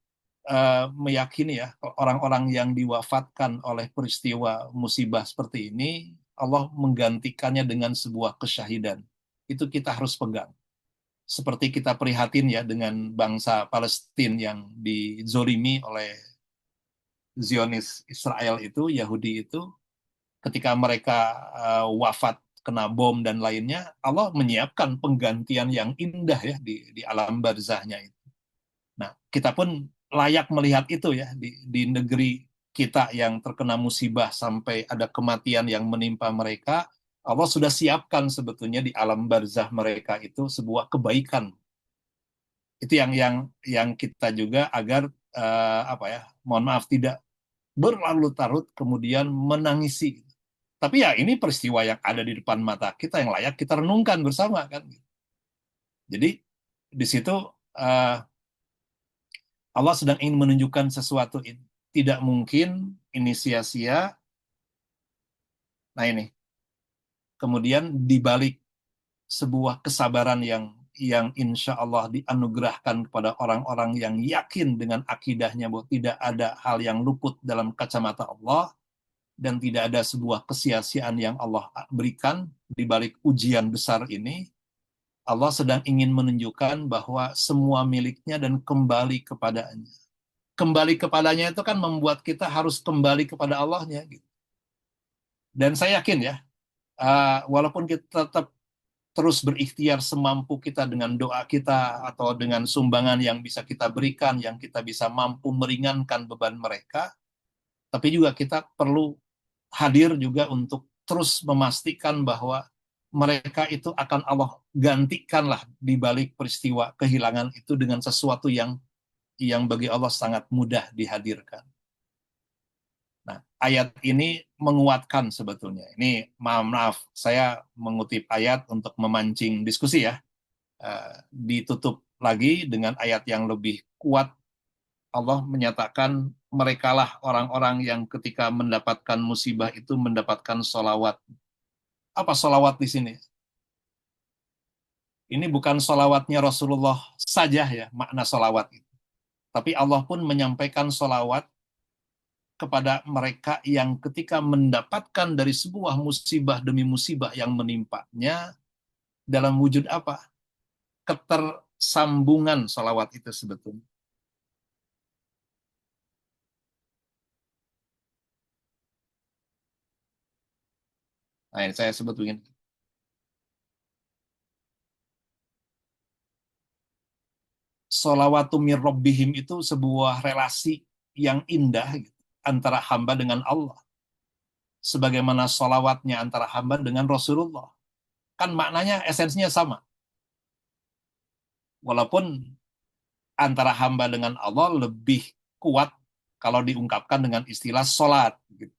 meyakini ya, orang-orang yang diwafatkan oleh peristiwa musibah seperti ini, Allah menggantikannya dengan sebuah kesyahidan. Itu kita harus pegang. Seperti kita prihatin ya dengan bangsa Palestina yang dizolimi oleh Zionis Israel itu, Yahudi itu, ketika mereka wafat kena bom dan lainnya, Allah menyiapkan penggantian yang indah ya di alam barzahnya itu. Nah, kita pun layak melihat itu ya di negeri kita yang terkena musibah sampai ada kematian yang menimpa mereka. Allah sudah siapkan sebetulnya di alam barzah mereka itu sebuah kebaikan. Itu yang kita juga agar apa ya, mohon maaf, tidak berlarut-larut kemudian menangisi. Tapi ya ini peristiwa yang ada di depan mata kita yang layak kita renungkan bersama kan. Jadi di situ Allah sedang ingin menunjukkan sesuatu ini. Tidak mungkin ini sia-sia. Nah ini. Kemudian dibalik sebuah kesabaran yang insya Allah dianugerahkan kepada orang-orang yang yakin dengan akidahnya bahwa tidak ada hal yang luput dalam kacamata Allah, dan tidak ada sebuah kesia-siaan yang Allah berikan di balik ujian besar ini. Allah sedang ingin menunjukkan bahwa semua miliknya dan kembali kepadanya. kembali kepadanya itu kan membuat kita harus kembali kepada Allahnya gitu. Dan saya yakin ya, walaupun kita tetap terus berikhtiar semampu kita dengan doa kita atau dengan sumbangan yang bisa kita berikan, yang kita bisa mampu meringankan beban mereka, tapi juga kita perlu hadir juga untuk terus memastikan bahwa mereka itu akan Allah gantikanlah di balik peristiwa kehilangan itu dengan sesuatu yang bagi Allah sangat mudah dihadirkan. Nah, ayat ini menguatkan sebetulnya. Ini maaf, saya mengutip ayat untuk memancing diskusi ya. Ditutup lagi dengan ayat yang lebih kuat. Allah menyatakan merekalah orang-orang yang ketika mendapatkan musibah itu mendapatkan solawat. Apa solawat di sini? Ini bukan solawatnya Rasulullah saja ya, makna solawat itu. Tapi Allah pun menyampaikan solawat kepada mereka yang ketika mendapatkan dari sebuah musibah demi musibah yang menimpanya, dalam wujud apa? Ketersambungan solawat itu sebetulnya. Nah, yang saya sebut begini. Sholawatu mir rabbihim itu sebuah relasi yang indah gitu, antara hamba dengan Allah. Sebagaimana sholawatnya antara hamba dengan Rasulullah. Kan maknanya esensinya sama. Walaupun antara hamba dengan Allah lebih kuat kalau diungkapkan dengan istilah sholat. Gitu.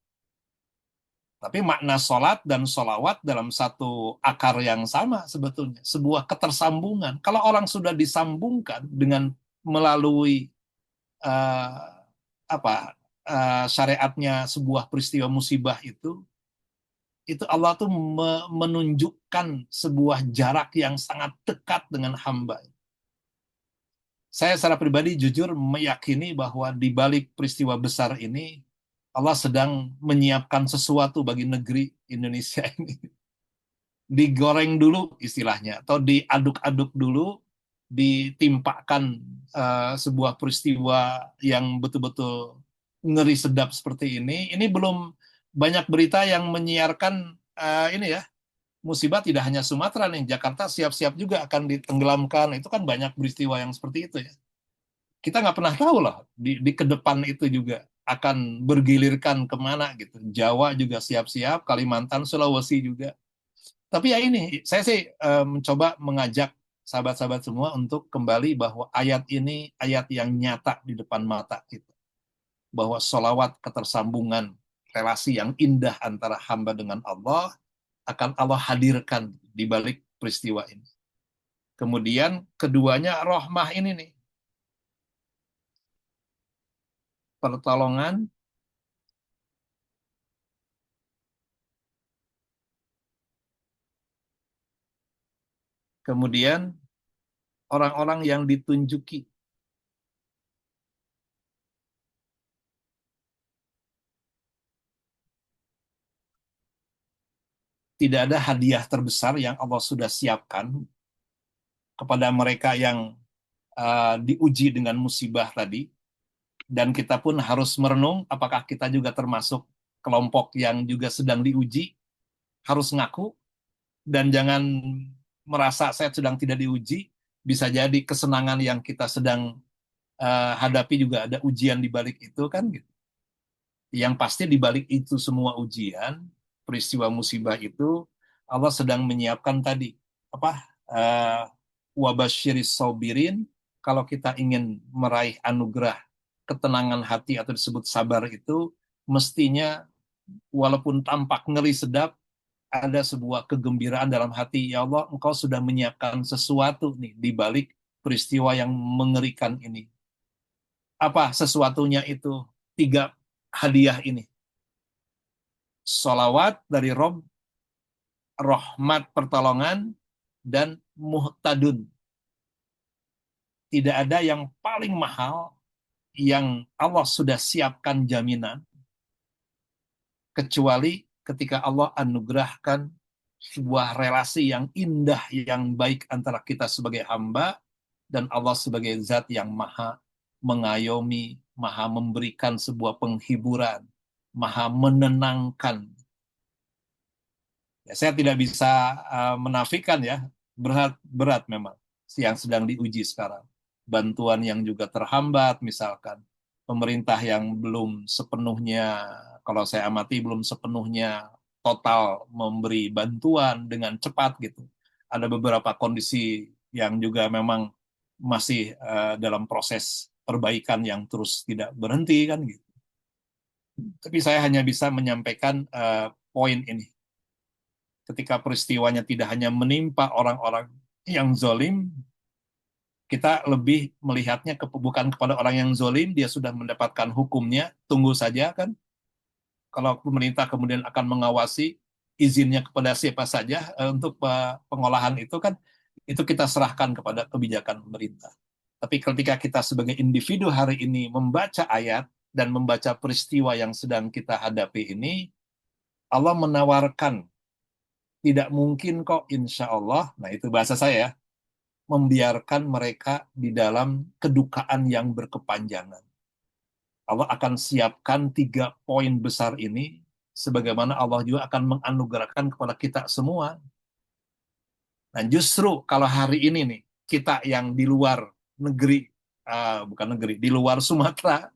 Tapi makna sholat dan sholawat dalam satu akar yang sama sebetulnya. Sebuah ketersambungan. Kalau orang sudah disambungkan dengan melalui uh, apa syariatnya sebuah peristiwa musibah itu Allah tuh menunjukkan sebuah jarak yang sangat dekat dengan hamba. Saya secara pribadi jujur meyakini bahwa di balik peristiwa besar ini Allah sedang menyiapkan sesuatu bagi negeri Indonesia ini. Digoreng dulu istilahnya, atau diaduk-aduk dulu, ditimpakan sebuah peristiwa yang betul-betul ngeri sedap seperti ini. Ini belum banyak berita yang menyiarkan ini ya, musibah tidak hanya Sumatera nih, Jakarta siap-siap juga akan ditenggelamkan. Itu kan banyak peristiwa yang seperti itu ya. Kita nggak pernah tahu loh di ke depan itu juga akan bergilirkan kemana gitu. Jawa juga siap-siap, Kalimantan, Sulawesi juga. Tapi ya ini, saya sih mencoba mengajak sahabat-sahabat semua untuk kembali bahwa ayat ini ayat yang nyata di depan mata kita. Bahwa sholawat ketersambungan relasi yang indah antara hamba dengan Allah akan Allah hadirkan di balik peristiwa ini. Kemudian keduanya rohmah ini nih. Pertolongan, kemudian orang-orang yang ditunjuki. Tidak ada hadiah terbesar yang Allah sudah siapkan kepada mereka yang diuji dengan musibah tadi. Dan kita pun harus merenung apakah kita juga termasuk kelompok yang juga sedang diuji, harus ngaku, dan jangan merasa saya sedang tidak diuji, bisa jadi kesenangan yang kita sedang hadapi juga ada ujian di balik itu kan gitu. Yang pasti di balik itu semua ujian, peristiwa musibah itu, Allah sedang menyiapkan tadi apa wabasyiris sobirin. Kalau kita ingin meraih anugerah ketenangan hati atau disebut sabar itu, mestinya walaupun tampak ngeri sedap, ada sebuah kegembiraan dalam hati. Ya Allah, Engkau sudah menyiapkan sesuatu nih di balik peristiwa yang mengerikan ini. Apa sesuatunya itu? Tiga hadiah ini. Salawat dari Rob, rahmat pertolongan, dan muhtadun. Tidak ada yang paling mahal yang Allah sudah siapkan jaminan kecuali ketika Allah anugerahkan sebuah relasi yang indah, yang baik antara kita sebagai hamba dan Allah sebagai zat yang maha mengayomi, maha memberikan sebuah penghiburan, maha menenangkan. Ya, saya tidak bisa menafikan ya, berat memang yang sedang diuji sekarang. Bantuan yang juga terhambat misalkan, pemerintah yang belum sepenuhnya, kalau saya amati belum sepenuhnya total memberi bantuan dengan cepat gitu. Ada beberapa kondisi yang juga memang masih dalam proses perbaikan yang terus tidak berhenti kan gitu. Tapi saya hanya bisa menyampaikan poin ini. Ketika peristiwanya tidak hanya menimpa orang-orang yang zolim, kita lebih melihatnya bukan kepada orang yang zolim, dia sudah mendapatkan hukumnya, tunggu saja kan. Kalau pemerintah kemudian akan mengawasi izinnya kepada siapa saja untuk pengolahan itu kan, itu kita serahkan kepada kebijakan pemerintah. Tapi ketika kita sebagai individu hari ini membaca ayat dan membaca peristiwa yang sedang kita hadapi ini, Allah menawarkan tidak mungkin kok insya Allah, nah itu bahasa saya ya, membiarkan mereka di dalam kedukaan yang berkepanjangan. Allah akan siapkan 3 poin besar ini, sebagaimana Allah juga akan menganugerahkan kepada kita semua. Nah justru kalau hari ini nih, kita yang di luar negeri, bukan negeri, di luar Sumatera,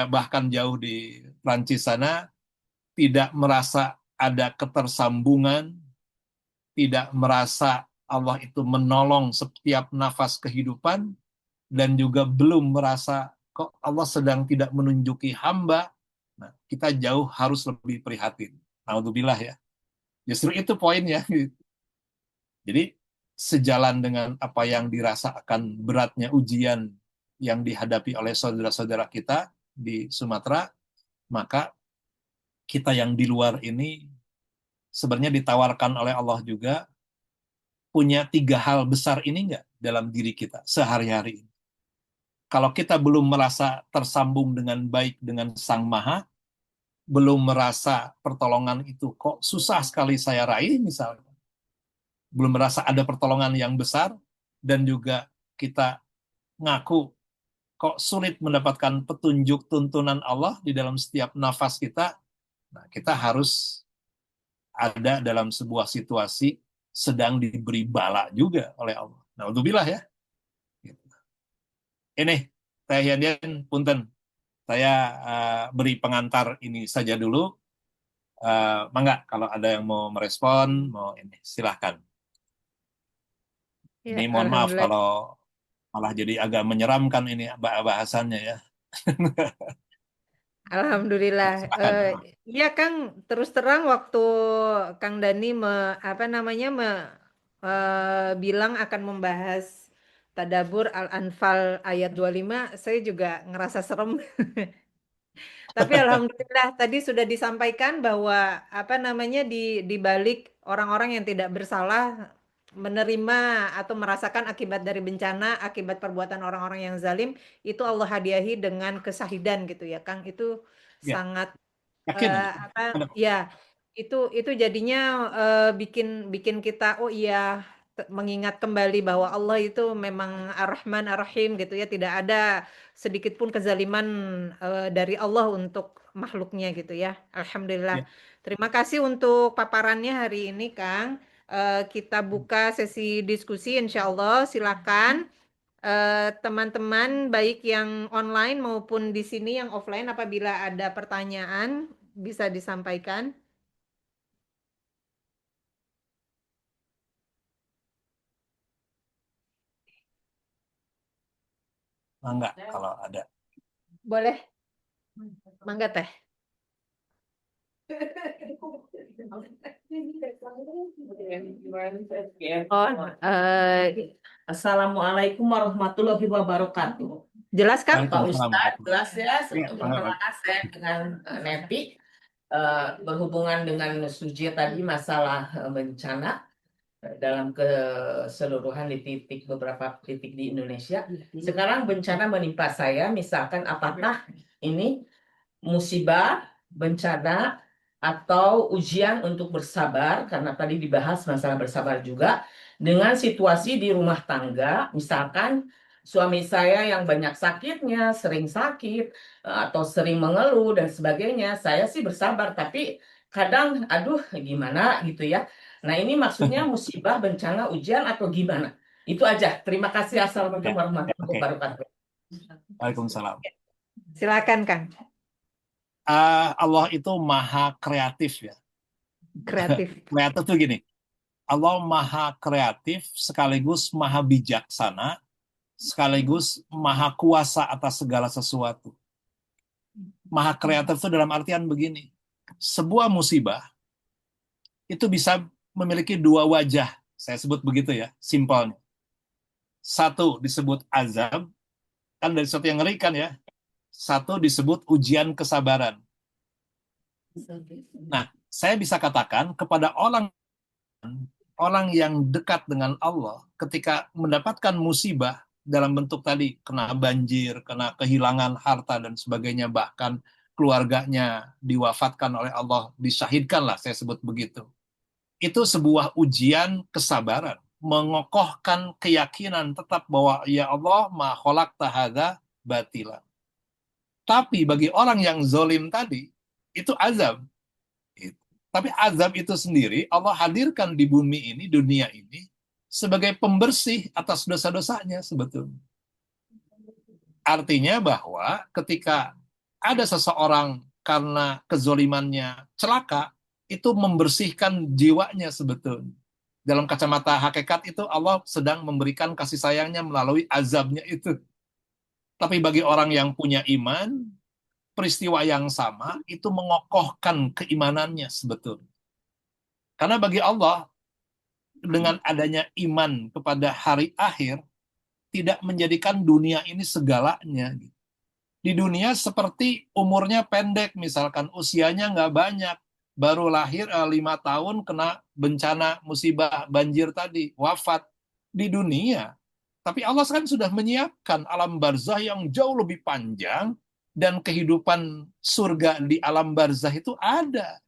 bahkan jauh di Prancis sana, tidak merasa ada ketersambungan, tidak merasa Allah itu menolong setiap nafas kehidupan, dan juga belum merasa kok Allah sedang tidak menunjuki hamba, nah, kita jauh harus lebih prihatin. Alhamdulillah ya. Justru itu poinnya. Jadi sejalan dengan apa yang dirasakan beratnya ujian yang dihadapi oleh saudara-saudara kita di Sumatera, maka kita yang di luar ini sebenarnya ditawarkan oleh Allah juga punya 3 hal besar ini enggak dalam diri kita sehari-hari ini. Kalau kita belum merasa tersambung dengan baik dengan Sang Maha, belum merasa pertolongan itu kok susah sekali saya raih misalnya, belum merasa ada pertolongan yang besar, dan juga kita ngaku kok sulit mendapatkan petunjuk tuntunan Allah di dalam setiap nafas kita, nah kita harus ada dalam sebuah situasi sedang diberi bala juga oleh Allah. Nah, alhamdulillah ya. Ini, Teh Yandian, punten, saya beri pengantar ini saja dulu. Mangga, kalau ada yang mau merespon, mau ini, silahkan. Ya, Ini mohon maaf alhamdulillah. kalau malah jadi agak menyeramkan ini bahasannya ya. Alhamdulillah. Silahkan. Iya Kang, terus terang waktu Kang Dani apa namanya bilang akan membahas Tadabur Al-Anfal ayat 25, saya juga ngerasa serem. Tapi alhamdulillah tadi sudah disampaikan bahwa apa namanya di balik orang-orang yang tidak bersalah menerima atau merasakan akibat dari bencana, akibat perbuatan orang-orang yang zalim, itu Allah hadiahi dengan kesahidan gitu ya, Kang. Itu Ya, sangat yakin aja. apa Ada. ya itu jadinya bikin bikin kita oh iya mengingat kembali bahwa Allah itu memang Ar-Rahman Ar-Rahim gitu ya, tidak ada sedikit pun kezaliman dari Allah untuk makhluknya gitu ya. Alhamdulillah. Ya. Terima kasih untuk paparannya hari ini Kang. Kita buka sesi diskusi insya Allah, silakan teman-teman baik yang online maupun di sini yang offline, apabila ada pertanyaan bisa disampaikan. Enggak, kalau ada. Boleh, mangga teh. Oh, Assalamualaikum warahmatullahi wabarakatuh. jelas Kang? Pak Waalaikumsalam. Ustadz, jelas ya. Ya, Sebagaimana saya dengan Neti berhubungan dengan Suji tadi masalah bencana dalam keseluruhan di beberapa titik di Indonesia. Sekarang bencana menimpa saya, misalkan apakah ini musibah, bencana, atau ujian untuk bersabar, karena tadi dibahas masalah bersabar juga, dengan situasi di rumah tangga, misalkan suami saya yang banyak sakitnya, sering sakit, atau sering mengeluh dan sebagainya. Saya sih bersabar, tapi kadang, aduh, gimana gitu ya. Nah, ini maksudnya musibah, bencana, ujian, atau gimana? Itu aja. Terima kasih. Ya, Assalamualaikum warahmatullahi oke. wabarakatuh. Waalaikumsalam. Silakan Kang, Allah itu maha kreatif ya. kreatif. Kreatif tuh gini, Allah maha kreatif sekaligus maha bijaksana sekaligus maha kuasa atas segala sesuatu. Maha kreatif itu dalam artian begini, sebuah musibah itu bisa memiliki dua wajah, saya sebut begitu ya, simpelnya. Satu disebut azab, kan dari sesuatu yang ngerikan ya. Satu disebut ujian kesabaran. Nah, saya bisa katakan kepada orang yang dekat dengan Allah, ketika mendapatkan musibah dalam bentuk tadi, kena banjir, kena kehilangan harta dan sebagainya, bahkan keluarganya diwafatkan oleh Allah, disyahidkan lah, saya sebut begitu. Itu sebuah ujian kesabaran, mengokohkan keyakinan tetap bahwa ya Allah ma khalaqta hadza batila. Tapi bagi orang yang zolim tadi, itu azab. Tapi azab itu sendiri Allah hadirkan di bumi ini, dunia ini, sebagai pembersih atas dosa-dosanya sebetulnya. Artinya bahwa ketika ada seseorang karena kezolimannya celaka, itu membersihkan jiwanya sebetulnya. Dalam kacamata hakikat itu Allah sedang memberikan kasih sayangnya melalui azabnya itu. Tapi bagi orang yang punya iman, peristiwa yang sama itu mengokohkan keimanannya sebetulnya. Karena bagi Allah, dengan adanya iman kepada hari akhir, tidak menjadikan dunia ini segalanya. Di dunia seperti umurnya pendek, misalkan usianya nggak banyak, baru lahir 5 tahun kena bencana musibah banjir tadi, wafat di dunia. Tapi Allah kan sudah menyiapkan alam barzah yang jauh lebih panjang dan kehidupan surga di alam barzah itu ada.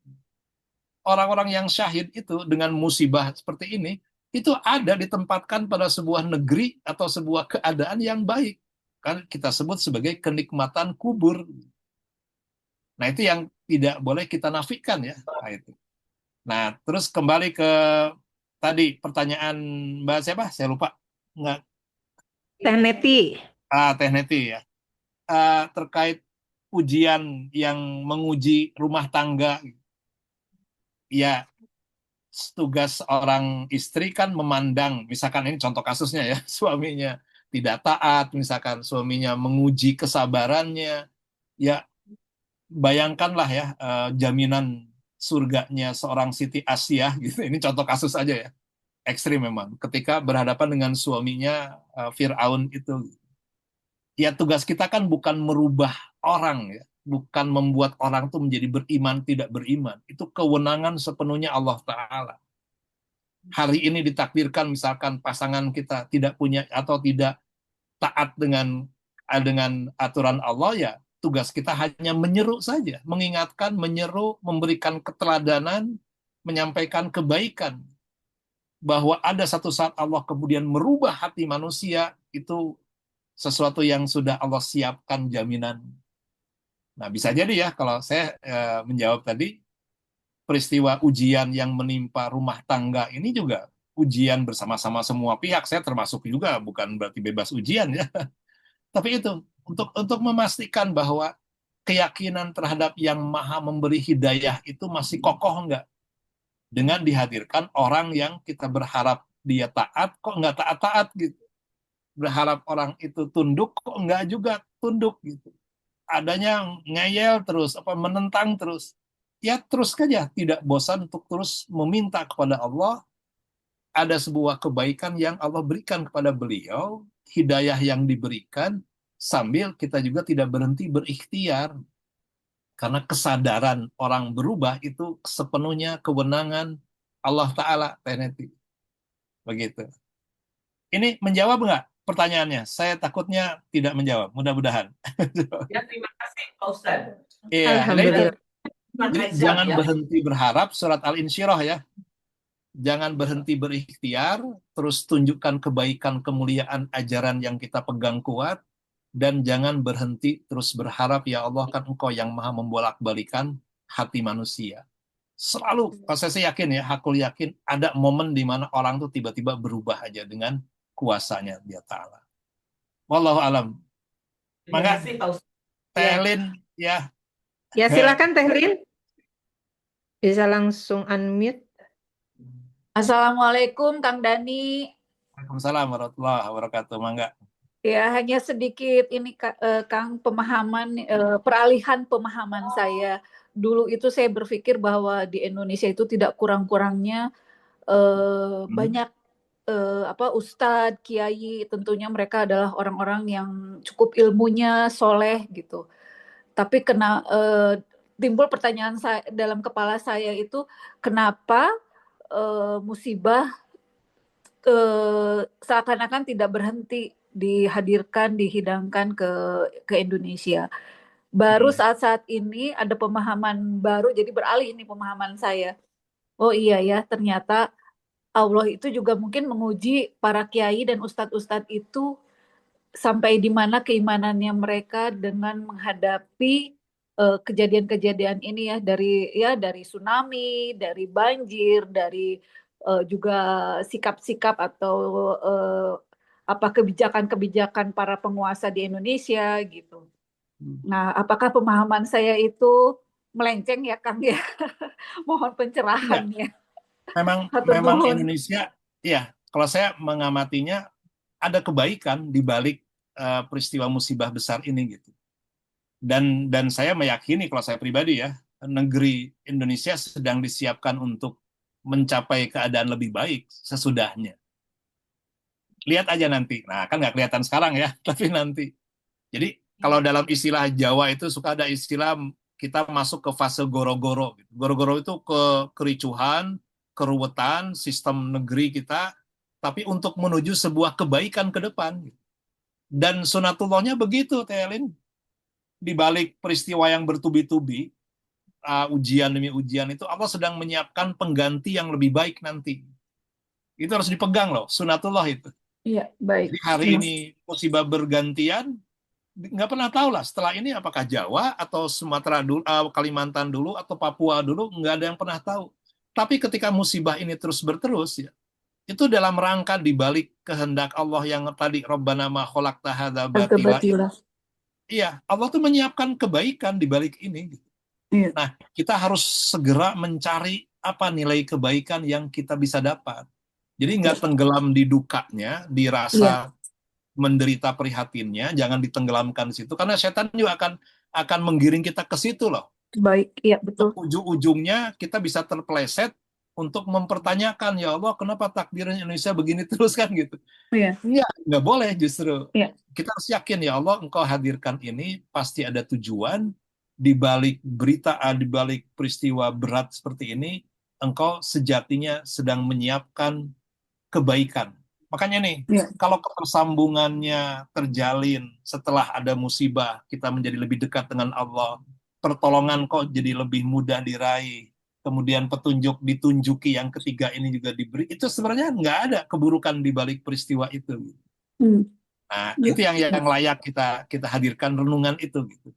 Orang-orang yang syahid itu dengan musibah seperti ini, itu ada ditempatkan pada sebuah negeri atau sebuah keadaan yang baik. Kan kita sebut sebagai kenikmatan kubur. Nah, itu yang tidak boleh kita nafikan ya. Nah, itu. Nah, terus kembali ke tadi pertanyaan Mbak siapa? Saya lupa. Nggak, Teh Neti, Teh Neti ya. Terkait ujian yang menguji rumah tangga. Ya, tugas orang istri kan memandang, misalkan ini contoh kasusnya ya, suaminya tidak taat, misalkan suaminya menguji kesabarannya, ya bayangkanlah ya jaminan surganya seorang Siti Asiyah gitu. Ini contoh kasus aja ya, ekstrim memang. Ketika berhadapan dengan suaminya Fir'aun itu, ya tugas kita kan bukan merubah orang ya, bukan membuat orang tuh menjadi beriman tidak beriman. Itu kewenangan sepenuhnya Allah Ta'ala. Hari ini ditakdirkan misalkan pasangan kita tidak punya atau tidak taat dengan aturan Allah, ya tugas kita hanya menyeru saja, mengingatkan, menyeru, memberikan keteladanan, menyampaikan kebaikan, bahwa ada satu saat Allah kemudian merubah hati manusia, itu sesuatu yang sudah Allah siapkan jaminan. Nah, bisa jadi ya kalau saya menjawab tadi, peristiwa ujian yang menimpa rumah tangga ini juga ujian bersama-sama semua pihak. Saya termasuk juga, bukan berarti bebas ujian ya. Tapi itu untuk memastikan bahwa keyakinan terhadap yang maha memberi hidayah itu masih kokoh enggak. Dengan dihadirkan orang yang kita berharap dia taat, kok enggak taat-taat gitu. Berharap orang itu tunduk, kok enggak juga tunduk gitu. Adanya ngeyel terus, menentang terus. Ya terus saja, tidak bosan untuk terus meminta kepada Allah. Ada sebuah kebaikan yang Allah berikan kepada beliau, hidayah yang diberikan, sambil kita juga tidak berhenti berikhtiar. Karena kesadaran orang berubah itu sepenuhnya kewenangan Allah Ta'ala. Begitu. Ini menjawab nggak pertanyaannya? Saya takutnya tidak menjawab, mudah-mudahan. Ya, terima kasih, Pak Ustadz. Iya, Alhamdulillah. jadi jangan berhenti berharap, surat Al-Insyirah ya. jangan berhenti berikhtiar, terus tunjukkan kebaikan, kemuliaan, ajaran yang kita pegang kuat, dan jangan berhenti terus berharap, ya Allah kan Engkau yang maha membolak-balikan hati manusia. Selalu, saya sih yakin ya, aku yakin ada momen di mana orang tuh tiba-tiba berubah aja dengan kuasanya dia Ta'ala. Wallahu alam. Terima Mangga, kasih Pak Ustadz. Ya, Telin, ya. ya silakan Teh Lin, bisa langsung unmute. Assalamualaikum Kang Dani. Waalaikumsalam warahmatullahi wabarakatuh. Mangga. Ya, hanya sedikit ini Kang pemahaman peralihan pemahaman saya. Dulu itu saya berpikir bahwa di Indonesia itu tidak kurang-kurangnya banyak ustadz, kiai, tentunya mereka adalah orang-orang yang cukup ilmunya soleh gitu. Tapi timbul pertanyaan saya dalam kepala saya itu kenapa musibah seakan-akan tidak berhenti dihadirkan, dihidangkan ke Indonesia. Baru saat-saat ini ada pemahaman baru, jadi beralih ini pemahaman saya. Oh iya ya, ternyata Allah itu juga mungkin menguji para kiai dan ustadz-ustadz itu sampai di mana keimanannya mereka dengan menghadapi kejadian-kejadian ini dari tsunami, dari banjir, dari juga sikap-sikap atau kebijakan-kebijakan para penguasa di Indonesia gitu. Nah, apakah pemahaman saya itu melenceng ya Kang ya? Mohon Iya, pencerahannya. memang Indonesia, ya kalau saya mengamatinya ada kebaikan di balik peristiwa musibah besar ini gitu. Dan saya meyakini, kalau saya pribadi ya, negeri Indonesia sedang disiapkan untuk mencapai keadaan lebih baik sesudahnya. Lihat aja nanti. Nah, kan nggak kelihatan sekarang ya, tapi nanti. Jadi kalau dalam istilah Jawa itu suka ada istilah kita masuk ke fase goro-goro. Goro-goro itu kericuhan, keruwetan, sistem negeri kita, tapi untuk menuju sebuah kebaikan ke depan. Dan sunatullahnya begitu, Telin. Di balik peristiwa yang bertubi-tubi, ujian demi ujian itu, Allah sedang menyiapkan pengganti yang lebih baik nanti. Itu harus dipegang loh, sunatullah itu. Iya, baik. Jadi hari ini musibah bergantian, nggak pernah tahu lah setelah ini apakah Jawa atau Sumatera dulu, Kalimantan dulu atau Papua dulu, nggak ada yang pernah tahu. Tapi ketika musibah ini terus berterus ya, itu dalam rangka dibalik kehendak Allah yang tadi Rabbana ma khalaqta hadza batila. Iya, Allah tuh menyiapkan kebaikan di balik ini. Iya. Nah, kita harus segera mencari apa nilai kebaikan yang kita bisa dapat. Jadi nggak tenggelam di dukanya, di rasa menderita prihatinnya, jangan ditenggelamkan di situ, karena setan juga akan menggiring kita ke situ loh. Baik, iya betul. Ujung-ujungnya kita bisa terpeleset untuk mempertanyakan, ya Allah, kenapa takdir Indonesia begini terus kan gitu. Iya. Nggak boleh justru. Iya. Kita harus yakin, ya Allah, Engkau hadirkan ini pasti ada tujuan, di balik berita, di balik peristiwa berat seperti ini, Engkau sejatinya sedang menyiapkan kebaikan. Makanya nih, kalau ketersambungannya terjalin setelah ada musibah, kita menjadi lebih dekat dengan Allah, pertolongan kok jadi lebih mudah diraih, kemudian petunjuk ditunjuki yang ketiga ini juga diberi, itu sebenarnya nggak ada keburukan di balik peristiwa itu. Nah, itu yang layak kita hadirkan renungan itu gitu.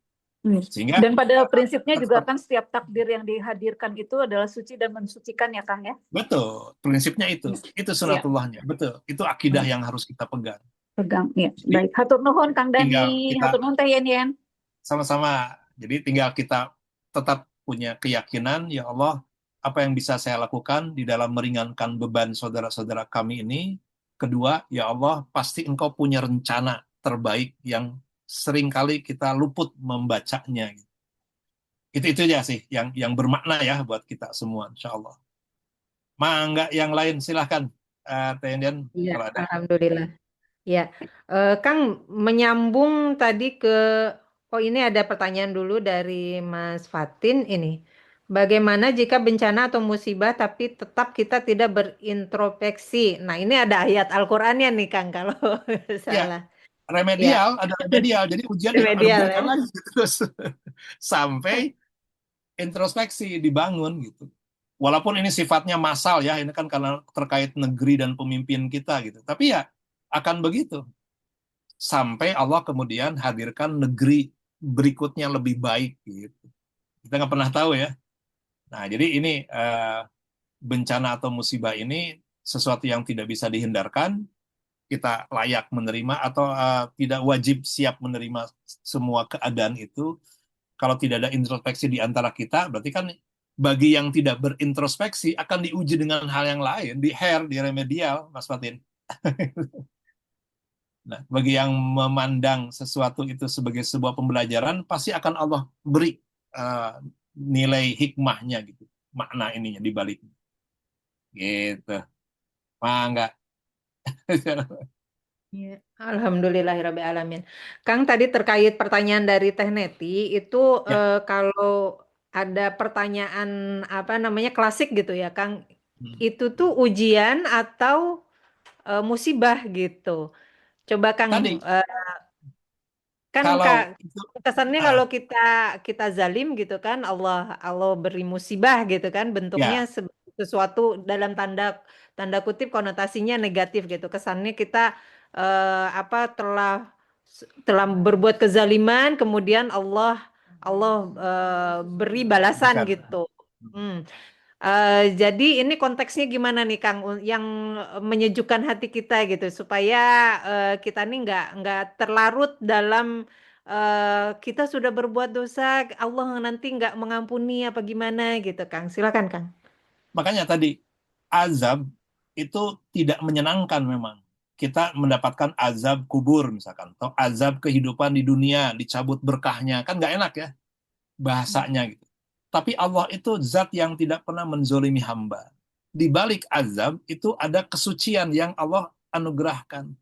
Sehingga, dan pada prinsipnya juga kan setiap takdir yang dihadirkan itu adalah suci dan mensucikan ya Kang ya. Betul, prinsipnya itu sunatullahnya. Betul, itu akidah yang harus kita pegang. Ya. Baik, hatur nuhun Kang Dani, hatur nuhun Teh Yen. Sama-sama. Jadi tinggal kita tetap punya keyakinan, ya Allah, apa yang bisa saya lakukan di dalam meringankan beban saudara-saudara kami ini. Kedua, ya Allah, pasti Engkau punya rencana terbaik yang seringkali kita luput membacanya. Itu aja sih yang bermakna ya buat kita semua, insya Allah. Mangga yang lain silahkan, Teh Indian. Ya, alhamdulillah. Ya, Kang, menyambung tadi ini ada pertanyaan dulu dari Mas Fatin ini. Bagaimana jika bencana atau musibah tapi tetap kita tidak berintrospeksi? Nah, ini ada ayat Al-Qur'annya nih, Kang, kalau salah. Remedial, ada remedial. Jadi ujian diperbukan lagi terus sampai introspeksi dibangun gitu. Walaupun ini sifatnya massal ya, ini kan karena terkait negeri dan pemimpin kita gitu. Tapi ya akan begitu. Sampai Allah kemudian hadirkan negeri berikutnya lebih baik gitu. Kita nggak pernah tahu ya. Nah, jadi ini bencana atau musibah ini sesuatu yang tidak bisa dihindarkan, kita layak menerima atau tidak wajib siap menerima semua keadaan itu. Kalau tidak ada introspeksi di antara kita, berarti kan bagi yang tidak berintrospeksi akan diuji dengan hal yang lain, di remedial, Mas Fatin. Nah, bagi yang memandang sesuatu itu sebagai sebuah pembelajaran, pasti akan Allah beri nilai hikmahnya gitu, makna ininya di baliknya. Gitu. Enggak. Ya, Alhamdulillahirrabbilalamin. Kang, tadi terkait pertanyaan dari Teh Neti, itu Ya. kalau ada pertanyaan apa namanya klasik gitu ya, Kang, Hmm. itu tuh ujian atau musibah gitu. Coba Kang, Tadi kan kalau Kak, itu kesannya kalau ah, kita zalim gitu kan, Allah Allah beri musibah gitu kan, bentuknya ya, sesuatu dalam tanda tanda kutip konotasinya negatif gitu. Kesannya kita apa telah berbuat kezaliman, kemudian Allah Allah beri balasan bukan. gitu. Hmm. Jadi ini konteksnya gimana nih Kang, yang menyejukkan hati kita gitu supaya kita nih nggak terlarut dalam kita sudah berbuat dosa, Allah nanti nggak mengampuni apa gimana gitu Kang. Silakan Kang. Makanya tadi azab itu tidak menyenangkan memang. Kita mendapatkan azab kubur misalkan, atau azab kehidupan di dunia, dicabut berkahnya, kan nggak enak ya bahasanya gitu. Tapi Allah itu zat yang tidak pernah menzolimi hamba. Di balik azab itu ada kesucian yang Allah anugerahkan.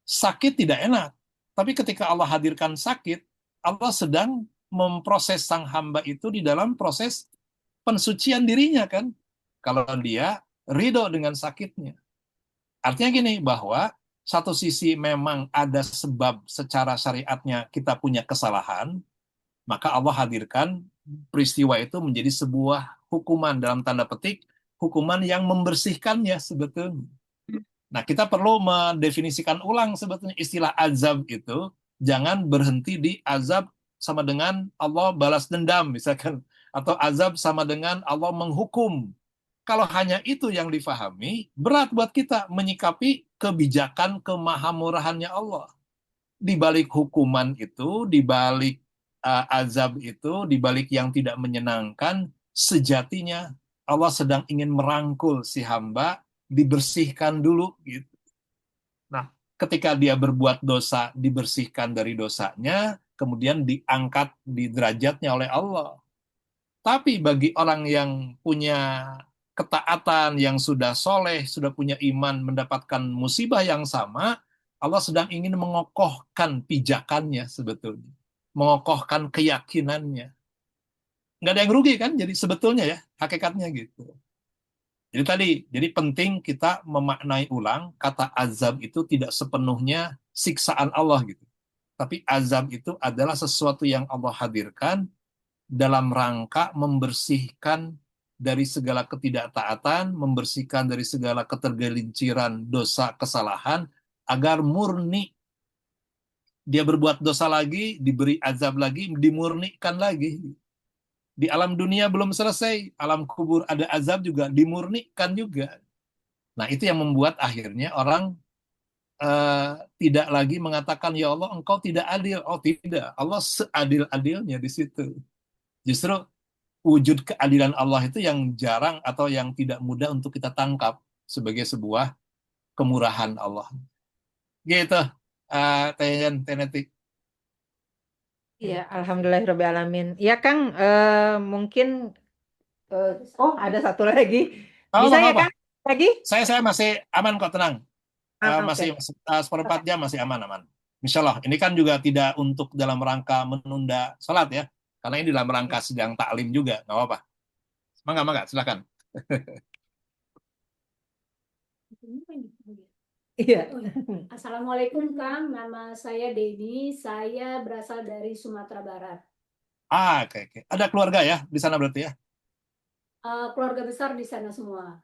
Sakit tidak enak, tapi ketika Allah hadirkan sakit, Allah sedang memproses sang hamba itu di dalam proses pensucian dirinya kan. Kalau dia ridho dengan sakitnya. Artinya gini, bahwa satu sisi memang ada sebab secara syariatnya kita punya kesalahan, maka Allah hadirkan peristiwa itu menjadi sebuah hukuman dalam tanda petik, hukuman yang membersihkannya sebetulnya. Nah, kita perlu mendefinisikan ulang sebetulnya istilah azab itu, jangan berhenti di azab sama dengan Allah balas dendam misalkan, atau azab sama dengan Allah menghukum. Kalau hanya itu yang difahami, berat buat kita menyikapi kebijakan kemahamurahannya Allah. Di balik hukuman itu, di balik azab itu, di balik yang tidak menyenangkan, sejatinya Allah sedang ingin merangkul si hamba, dibersihkan dulu gitu. Nah, ketika dia berbuat dosa, dibersihkan dari dosanya, kemudian diangkat di derajatnya oleh Allah. Tapi bagi orang yang punya ketaatan, yang sudah soleh, sudah punya iman, mendapatkan musibah yang sama, Allah sedang ingin mengokohkan pijakannya sebetulnya. Mengokohkan keyakinannya. Nggak ada yang rugi kan? Jadi sebetulnya ya, hakikatnya gitu. Jadi penting kita memaknai ulang, kata azab itu tidak sepenuhnya siksaan Allah gitu. Tapi azab itu adalah sesuatu yang Allah hadirkan dalam rangka membersihkan dari segala ketidaktaatan, membersihkan dari segala ketergelinciran dosa, kesalahan, agar murni dia berbuat dosa lagi, diberi azab lagi, dimurnikan lagi. Di alam dunia belum selesai, alam kubur ada azab juga, dimurnikan juga. Nah, itu yang membuat akhirnya orang tidak lagi mengatakan, ya Allah, engkau tidak adil. Oh tidak, Allah seadil-adilnya di situ. Justru wujud keadilan Allah itu yang jarang atau yang tidak mudah untuk kita tangkap sebagai sebuah kemurahan Allah. Gitu, Teneti. Ya, Alhamdulillahirrabbilalamin. Ya Kang, mungkin oh ada satu lagi. Oh, Bisa nggak ya apa-apa. Kang? Lagi? Saya masih aman kok, tenang. Masih Oke. seperempat jam masih aman-aman. Insya Allah. Ini kan juga tidak untuk dalam rangka menunda sholat ya. Karena ini dalam rangka sedang taklim juga. Nggak apa-apa. Mangga, silakan. Iya. Oh, iya. Assalamualaikum Kang, nama saya Dedi, saya berasal dari Sumatera Barat. Oke. Ada keluarga ya di sana berarti ya? keluarga besar di sana semua.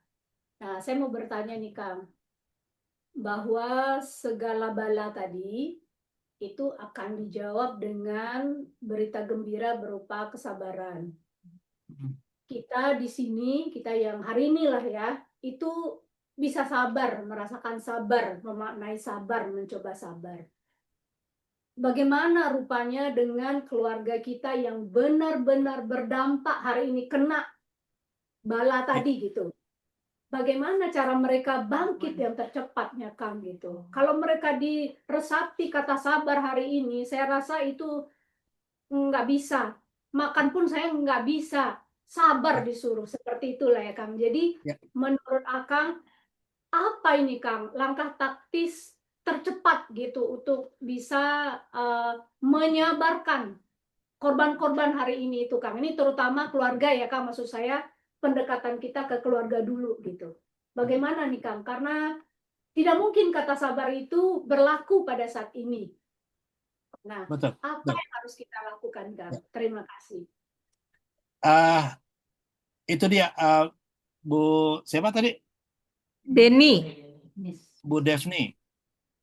Nah, saya mau bertanya nih Kang, bahwa segala bala tadi itu akan dijawab dengan berita gembira berupa kesabaran. Kita di sini, kita yang hari inilah ya, itu bisa sabar, merasakan sabar, memaknai sabar, mencoba sabar. Bagaimana rupanya dengan keluarga kita yang benar-benar berdampak hari ini kena bala tadi gitu. Bagaimana cara mereka bangkit yang tercepatnya Kang gitu. Kalau mereka diresapi kata sabar hari ini, saya rasa itu nggak bisa. Makan pun saya nggak bisa. Sabar disuruh. Seperti itulah ya Kang. Jadi Ya. menurut Akang, apa ini Kang? Langkah taktis tercepat gitu untuk bisa menyabarkan korban-korban hari ini itu Kang. Ini terutama keluarga ya Kang, maksud saya pendekatan kita ke keluarga dulu gitu. Bagaimana nih Kang? Karena tidak mungkin kata sabar itu berlaku pada saat ini. Nah, Betul. apa yang harus kita lakukan Kang? Ya. Terima kasih. Itu dia, Bu siapa tadi? Denny, Bu Devni.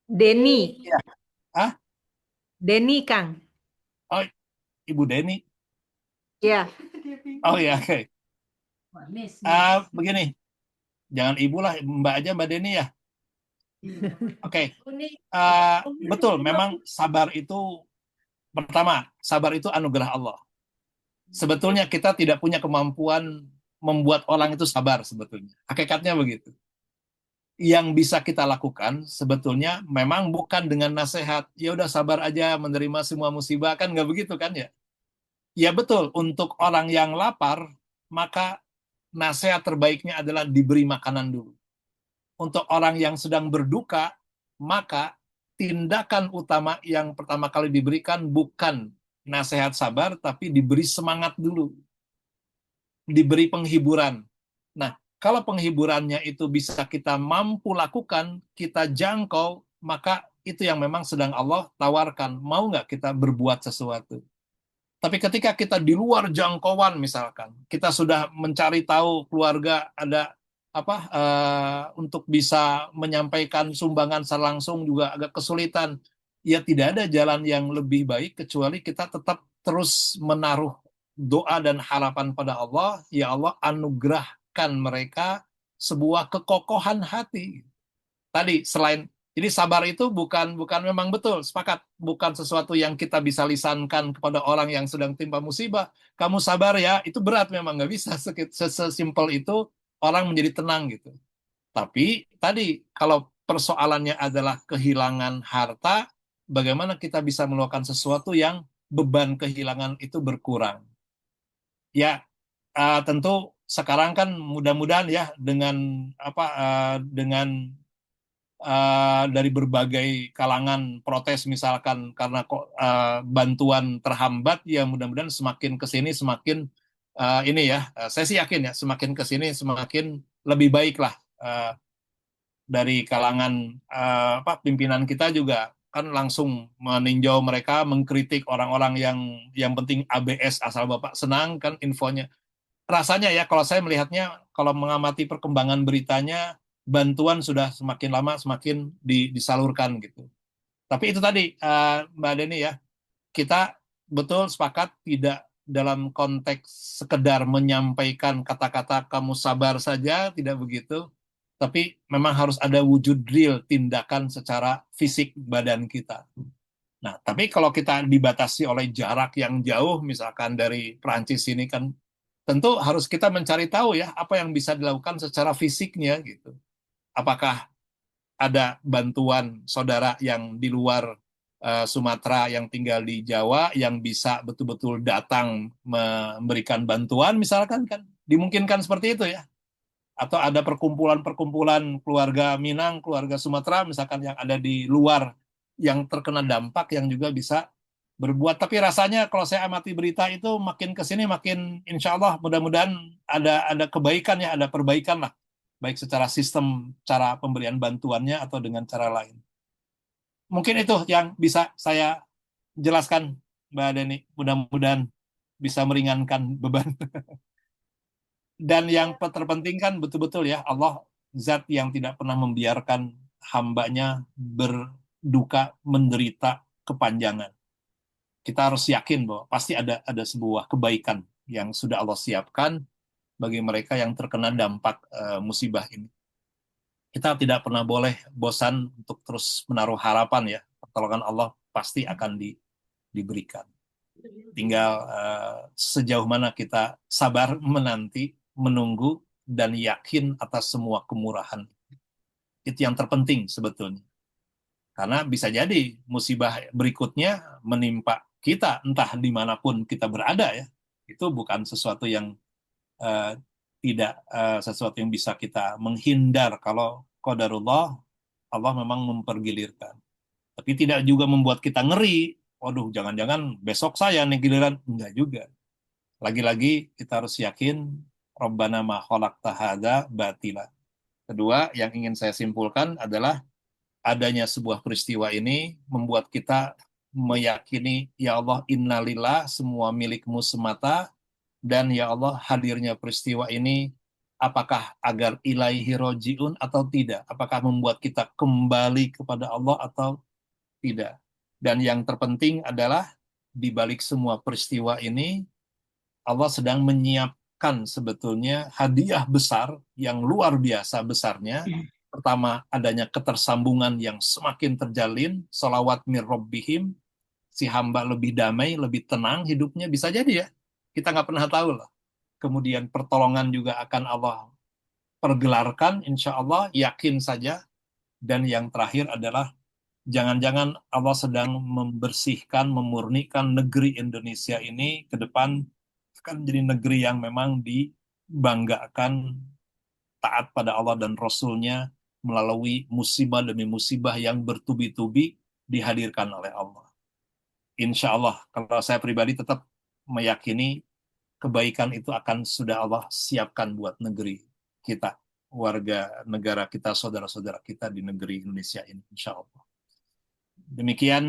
Denny, Ya. Denny Kang. Oh, Ibu Denny. Ya, Oh ya, oke. Begini, jangan ibu lah, Mbak aja, Mbak Denny ya. Oke. Betul, memang sabar itu pertama, sabar itu anugerah Allah. Sebetulnya kita tidak punya kemampuan membuat orang itu sabar sebetulnya. Hakikatnya begitu. Yang bisa kita lakukan sebetulnya memang bukan dengan nasihat, ya udah sabar aja menerima semua musibah, kan nggak begitu kan ya? Ya betul, untuk orang yang lapar, maka nasihat terbaiknya adalah diberi makanan dulu. Untuk orang yang sedang berduka, maka tindakan utama yang pertama kali diberikan bukan nasihat sabar, tapi diberi semangat dulu. Diberi penghiburan. Nah, kalau penghiburannya itu bisa kita mampu lakukan, kita jangkau, maka itu yang memang sedang Allah tawarkan. Mau nggak kita berbuat sesuatu? Tapi ketika kita di luar jangkauan misalkan, kita sudah mencari tahu keluarga ada apa untuk bisa menyampaikan sumbangan secara langsung juga agak kesulitan. Ya tidak ada jalan yang lebih baik kecuali kita tetap terus menaruh doa dan harapan pada Allah. Ya Allah, anugerahkan mereka sebuah kekokohan hati. Tadi selain jadi sabar itu bukan memang betul, sepakat, bukan sesuatu yang kita bisa lisankan kepada orang yang sedang timpa musibah. Kamu sabar ya, itu berat memang, nggak bisa sesimpel itu orang menjadi tenang gitu. Tapi tadi kalau persoalannya adalah kehilangan harta, bagaimana kita bisa melakukan sesuatu yang beban kehilangan itu berkurang? Ya, tentu sekarang kan mudah-mudahan ya dengan dari berbagai kalangan protes misalkan karena kok bantuan terhambat, ya mudah-mudahan semakin ke sini semakin ini ya, saya sih yakin ya semakin ke sini semakin lebih baik lah, dari kalangan pimpinan kita juga kan langsung meninjau mereka, mengkritik orang-orang yang penting ABS asal Bapak senang kan infonya. Rasanya ya kalau saya melihatnya, kalau mengamati perkembangan beritanya, bantuan sudah semakin lama semakin disalurkan gitu. Tapi itu tadi Mbak Deni ya, kita betul sepakat tidak dalam konteks sekedar menyampaikan kata-kata kamu sabar saja, tidak begitu. Tapi memang harus ada wujud real tindakan secara fisik badan kita. Nah, tapi kalau kita dibatasi oleh jarak yang jauh, misalkan dari Perancis ini kan, tentu harus kita mencari tahu ya apa yang bisa dilakukan secara fisiknya gitu. Apakah ada bantuan saudara yang di luar Sumatera yang tinggal di Jawa yang bisa betul-betul datang memberikan bantuan misalkan, kan dimungkinkan seperti itu ya. Atau ada perkumpulan-perkumpulan keluarga Minang, keluarga Sumatera misalkan yang ada di luar yang terkena dampak yang juga bisa berbuat. Tapi rasanya kalau saya amati berita itu makin ke sini makin insya Allah mudah-mudahan ada kebaikan ya, ada perbaikan lah. Baik secara sistem, cara pemberian bantuannya atau dengan cara lain. Mungkin itu yang bisa saya jelaskan, Mbak Deni. Mudah-mudahan bisa meringankan beban. Dan yang terpenting kan betul-betul ya, Allah zat yang tidak pernah membiarkan hambanya berduka, menderita kepanjangan. Kita harus yakin bahwa pasti ada sebuah kebaikan yang sudah Allah siapkan bagi mereka yang terkena dampak musibah ini. Kita tidak pernah boleh bosan untuk terus menaruh harapan ya, pertolongan Allah pasti akan diberikan. Tinggal sejauh mana kita sabar menanti, menunggu, dan yakin atas semua kemurahan. Itu yang terpenting sebetulnya. Karena bisa jadi musibah berikutnya menimpa kita, entah dimanapun kita berada ya. Itu bukan sesuatu yang tidak sesuatu yang bisa kita menghindar. Kalau qadarullah, Allah memang mempergilirkan. Tapi tidak juga membuat kita ngeri. Waduh, jangan-jangan besok saya nih giliran. Enggak juga. Lagi-lagi kita harus yakin Rabbana ma khalaqta hadza batila. Kedua, yang ingin saya simpulkan adalah adanya sebuah peristiwa ini membuat kita meyakini, ya Allah, innalillah, semua milikmu semata, dan ya Allah, hadirnya peristiwa ini apakah agar ilaihi rojiun atau tidak? Apakah membuat kita kembali kepada Allah atau tidak? Dan yang terpenting adalah di balik semua peristiwa ini, Allah sedang menyiapkan sebetulnya hadiah besar yang luar biasa besarnya. Pertama, adanya ketersambungan yang semakin terjalin, salawat mir rabbihim, si hamba lebih damai, lebih tenang hidupnya, bisa jadi ya. Kita nggak pernah tahu loh. Kemudian pertolongan juga akan Allah pergelarkan, insya Allah, yakin saja. Dan yang terakhir adalah jangan-jangan Allah sedang membersihkan, memurnikan negeri Indonesia ini ke depan akan menjadi negeri yang memang dibanggakan, taat pada Allah dan Rasul-Nya melalui musibah demi musibah yang bertubi-tubi dihadirkan oleh Allah. Insya Allah, kalau saya pribadi tetap meyakini kebaikan itu akan sudah Allah siapkan buat negeri kita, warga negara kita, saudara-saudara kita di negeri Indonesia ini, insya Allah. Demikian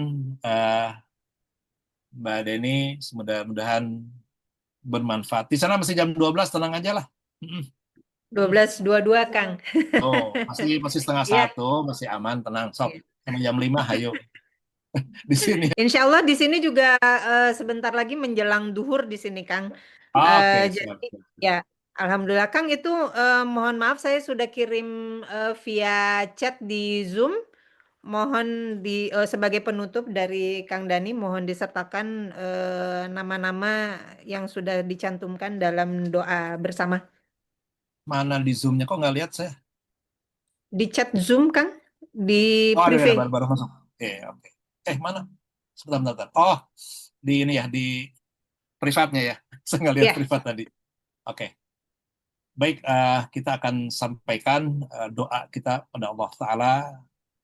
Mbak Deni, mudah-mudahan bermanfaat. Di sana masih jam 12, tenang aja lah. 12.22 Kang. Oh, masih setengah Iya. satu, masih aman, tenang. Sok, sama jam 5, ayo. Di sini. Insya Allah di sini juga sebentar lagi menjelang duhur di sini Kang. Oke, Jadi siap. ya, alhamdulillah Kang itu mohon maaf saya sudah kirim via chat di Zoom. Mohon sebagai penutup dari Kang Dani mohon disertakan nama-nama yang sudah dicantumkan dalam doa bersama. Mana di Zoom-nya? Kok nggak lihat saya? Di chat Zoom Kang, di Oh, ada private. baru masuk. Oke. Mana? Sebentar. Oh, di ini ya, di privatnya ya. Saya nggak lihat Ya. privat tadi. Oke. Baik, kita akan sampaikan doa kita pada Allah Ta'ala.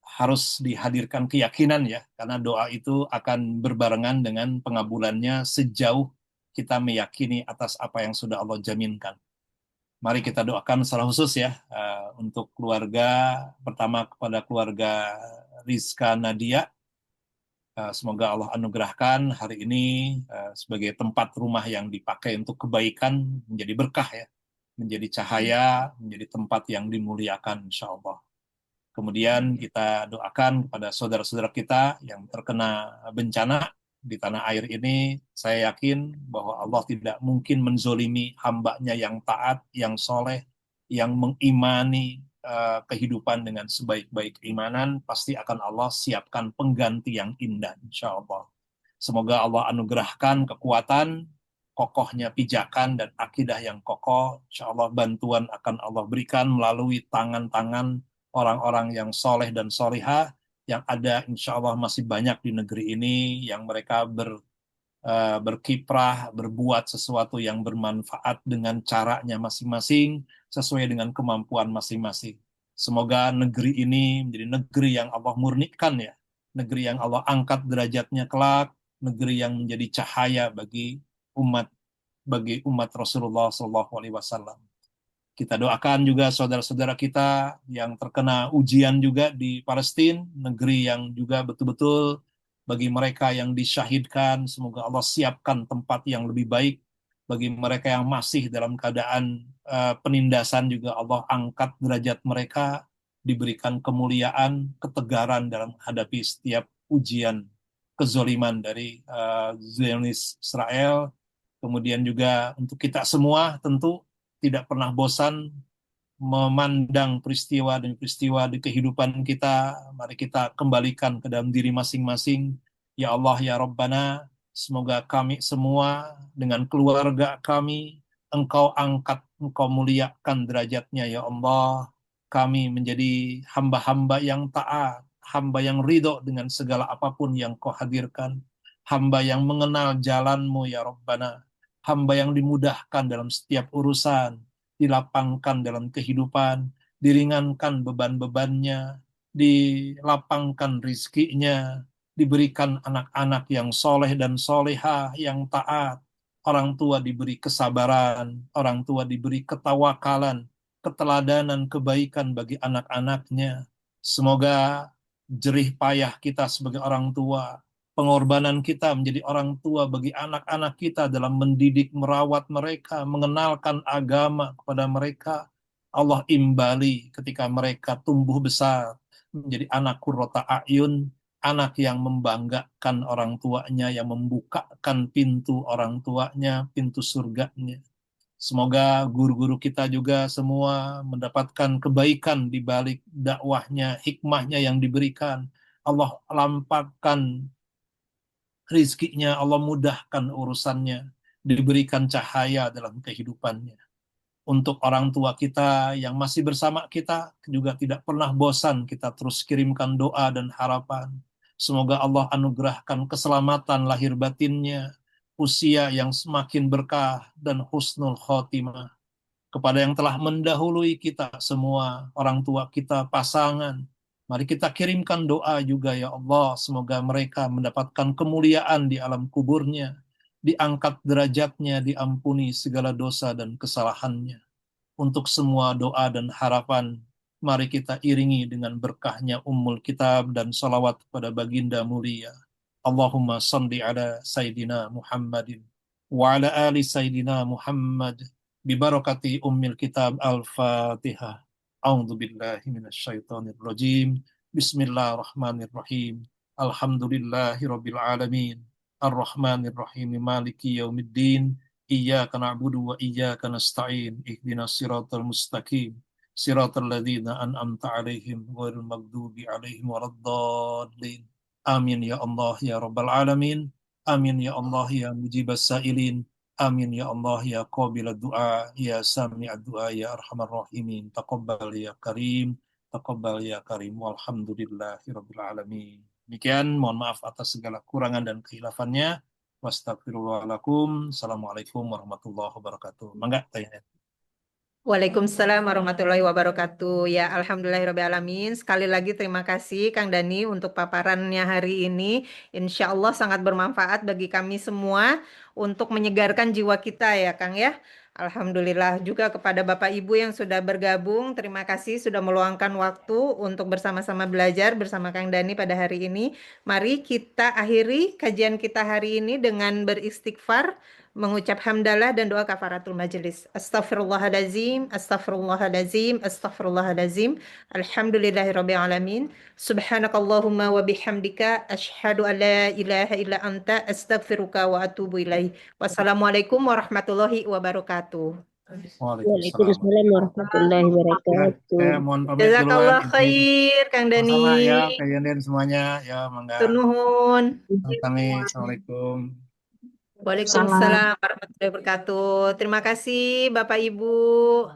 Harus dihadirkan keyakinan ya, karena doa itu akan berbarengan dengan pengabulannya sejauh kita meyakini atas apa yang sudah Allah jaminkan. Mari kita doakan secara khusus ya untuk keluarga, pertama kepada keluarga Rizka Nadia. Semoga Allah anugerahkan hari ini sebagai tempat rumah yang dipakai untuk kebaikan, menjadi berkah ya, menjadi cahaya, menjadi tempat yang dimuliakan insya Allah. Kemudian kita doakan kepada saudara-saudara kita yang terkena bencana di tanah air ini. Saya yakin bahwa Allah tidak mungkin menzolimi hambanya yang taat, yang soleh, yang mengimani kehidupan dengan sebaik-baik imanan. Pasti akan Allah siapkan pengganti yang indah, insya Allah. Semoga Allah anugerahkan kekuatan, kokohnya pijakan, dan akidah yang kokoh. Insya Allah bantuan akan Allah berikan melalui tangan-tangan orang-orang yang soleh dan solihah yang ada, insya Allah masih banyak di negeri ini yang mereka berkiprah, berbuat sesuatu yang bermanfaat dengan caranya masing-masing, sesuai dengan kemampuan masing-masing. Semoga negeri ini menjadi negeri yang Allah murnikan ya, negeri yang Allah angkat derajatnya kelak, negeri yang menjadi cahaya bagi umat Rasulullah SAW. Kita doakan juga saudara-saudara kita yang terkena ujian juga di Palestina, negeri yang juga betul-betul bagi mereka yang disyahidkan, semoga Allah siapkan tempat yang lebih baik Bagi mereka yang masih dalam keadaan penindasan juga Allah angkat derajat mereka, diberikan kemuliaan, ketegaran dalam menghadapi setiap ujian kezoliman dari Zionis Israel. Kemudian juga untuk kita semua tentu tidak pernah bosan memandang peristiwa demi peristiwa di kehidupan kita. Mari kita kembalikan ke dalam diri masing-masing. Ya Allah, ya Rabbana, semoga kami semua dengan keluarga kami, Engkau angkat, Engkau muliakan derajatnya, ya Allah. Kami menjadi hamba-hamba yang taat, hamba yang ridho dengan segala apapun yang Kau hadirkan, hamba yang mengenal jalan-Mu, ya Rabbana, hamba yang dimudahkan dalam setiap urusan, dilapangkan dalam kehidupan, diringankan beban-bebannya, dilapangkan rizkinya, diberikan anak-anak yang soleh dan solehah, yang taat, orang tua diberi kesabaran, orang tua diberi ketawakalan, keteladanan kebaikan bagi anak-anaknya. Semoga jerih payah kita sebagai orang tua, pengorbanan kita menjadi orang tua bagi anak-anak kita dalam mendidik, merawat mereka, mengenalkan agama kepada mereka, Allah imbali ketika mereka tumbuh besar menjadi anak qurrata a'yun, anak yang membanggakan orang tuanya, yang membukakan pintu orang tuanya, pintu surganya. Semoga guru-guru kita juga semua mendapatkan kebaikan di balik dakwahnya, hikmahnya yang diberikan. Allah lampahkan rizkinya, Allah mudahkan urusannya, diberikan cahaya dalam kehidupannya. Untuk orang tua kita yang masih bersama kita, juga tidak pernah bosan kita terus kirimkan doa dan harapan. Semoga Allah anugerahkan keselamatan lahir batinnya, usia yang semakin berkah, dan husnul khotimah. Kepada yang telah mendahului kita semua, orang tua kita, pasangan, mari kita kirimkan doa juga, ya Allah. Semoga mereka mendapatkan kemuliaan di alam kuburnya, diangkat derajatnya, diampuni segala dosa dan kesalahannya. Untuk semua doa dan harapan, mari kita iringi dengan berkahnya Ummul Kitab dan salawat kepada baginda mulia. Allahumma salli ala Sayyidina Muhammadin wa ala ali Sayyidina Muhammad bibarakati Ummil Kitab Al-Fatihah. A'udzu billahi minasyaitonir rajim. Bismillahirrahmanirrahim. Alhamdulillahirabbil alamin. Ar-Rahmanir Rahim. Maliki yaumiddin. Iyyaka na'budu wa iyyaka nasta'in. Ihdinas siratal mustaqim. Siratal ladzina an'amta 'alaihim ghairil maghdubi 'alaihim waladdallin. Amin ya Allah ya rabbal alamin. Amin ya Allah ya mujibas sa'ilin. Amin ya Allah ya qabilad du'a ya sami'ad du'a ya arhamar rahimin. Taqabbal ya karim. Taqabbal ya karim. Walhamdulillahirabbil alamin. Demikian, mohon maaf atas segala kurangan dan kehilafannya. Wastaghfirullahaladzim. Assalamualaikum warahmatullahi wabarakatuh. Mangga, tanya. Waalaikumsalam warahmatullahi wabarakatuh. Ya, alhamdulillahirrahmanirrahim. Sekali lagi terima kasih Kang Dani untuk paparannya hari ini. Insya Allah sangat bermanfaat bagi kami semua untuk menyegarkan jiwa kita ya Kang ya. Alhamdulillah juga kepada Bapak Ibu yang sudah bergabung. Terima kasih sudah meluangkan waktu untuk bersama-sama belajar bersama Kang Dani pada hari ini. Mari kita akhiri kajian kita hari ini dengan beristighfar, mengucap hamdalah dan doa kafaratul majelis. Astaghfirullahalazim, astaghfirullahalazim, astaghfirullahalazim. Alhamdulillahirabbil alamin. Subhanakallahumma wa bihamdika asyhadu an la ilaha illa anta astaghfiruka wa atubu ilaih. Wassalamualaikum warahmatullahi wabarakatuh. Waalaikumsalam warahmatullahi wabarakatuh. Saya mohon pamit Jazakallah duluan. khair Kang Dani. Sama ya, kalian semuanya. Ya, mangga. Turnuhun. Kami, Assalamualaikum. Waalaikumsalam warahmatullahi wabarakatuh. Terima kasih Bapak Ibu.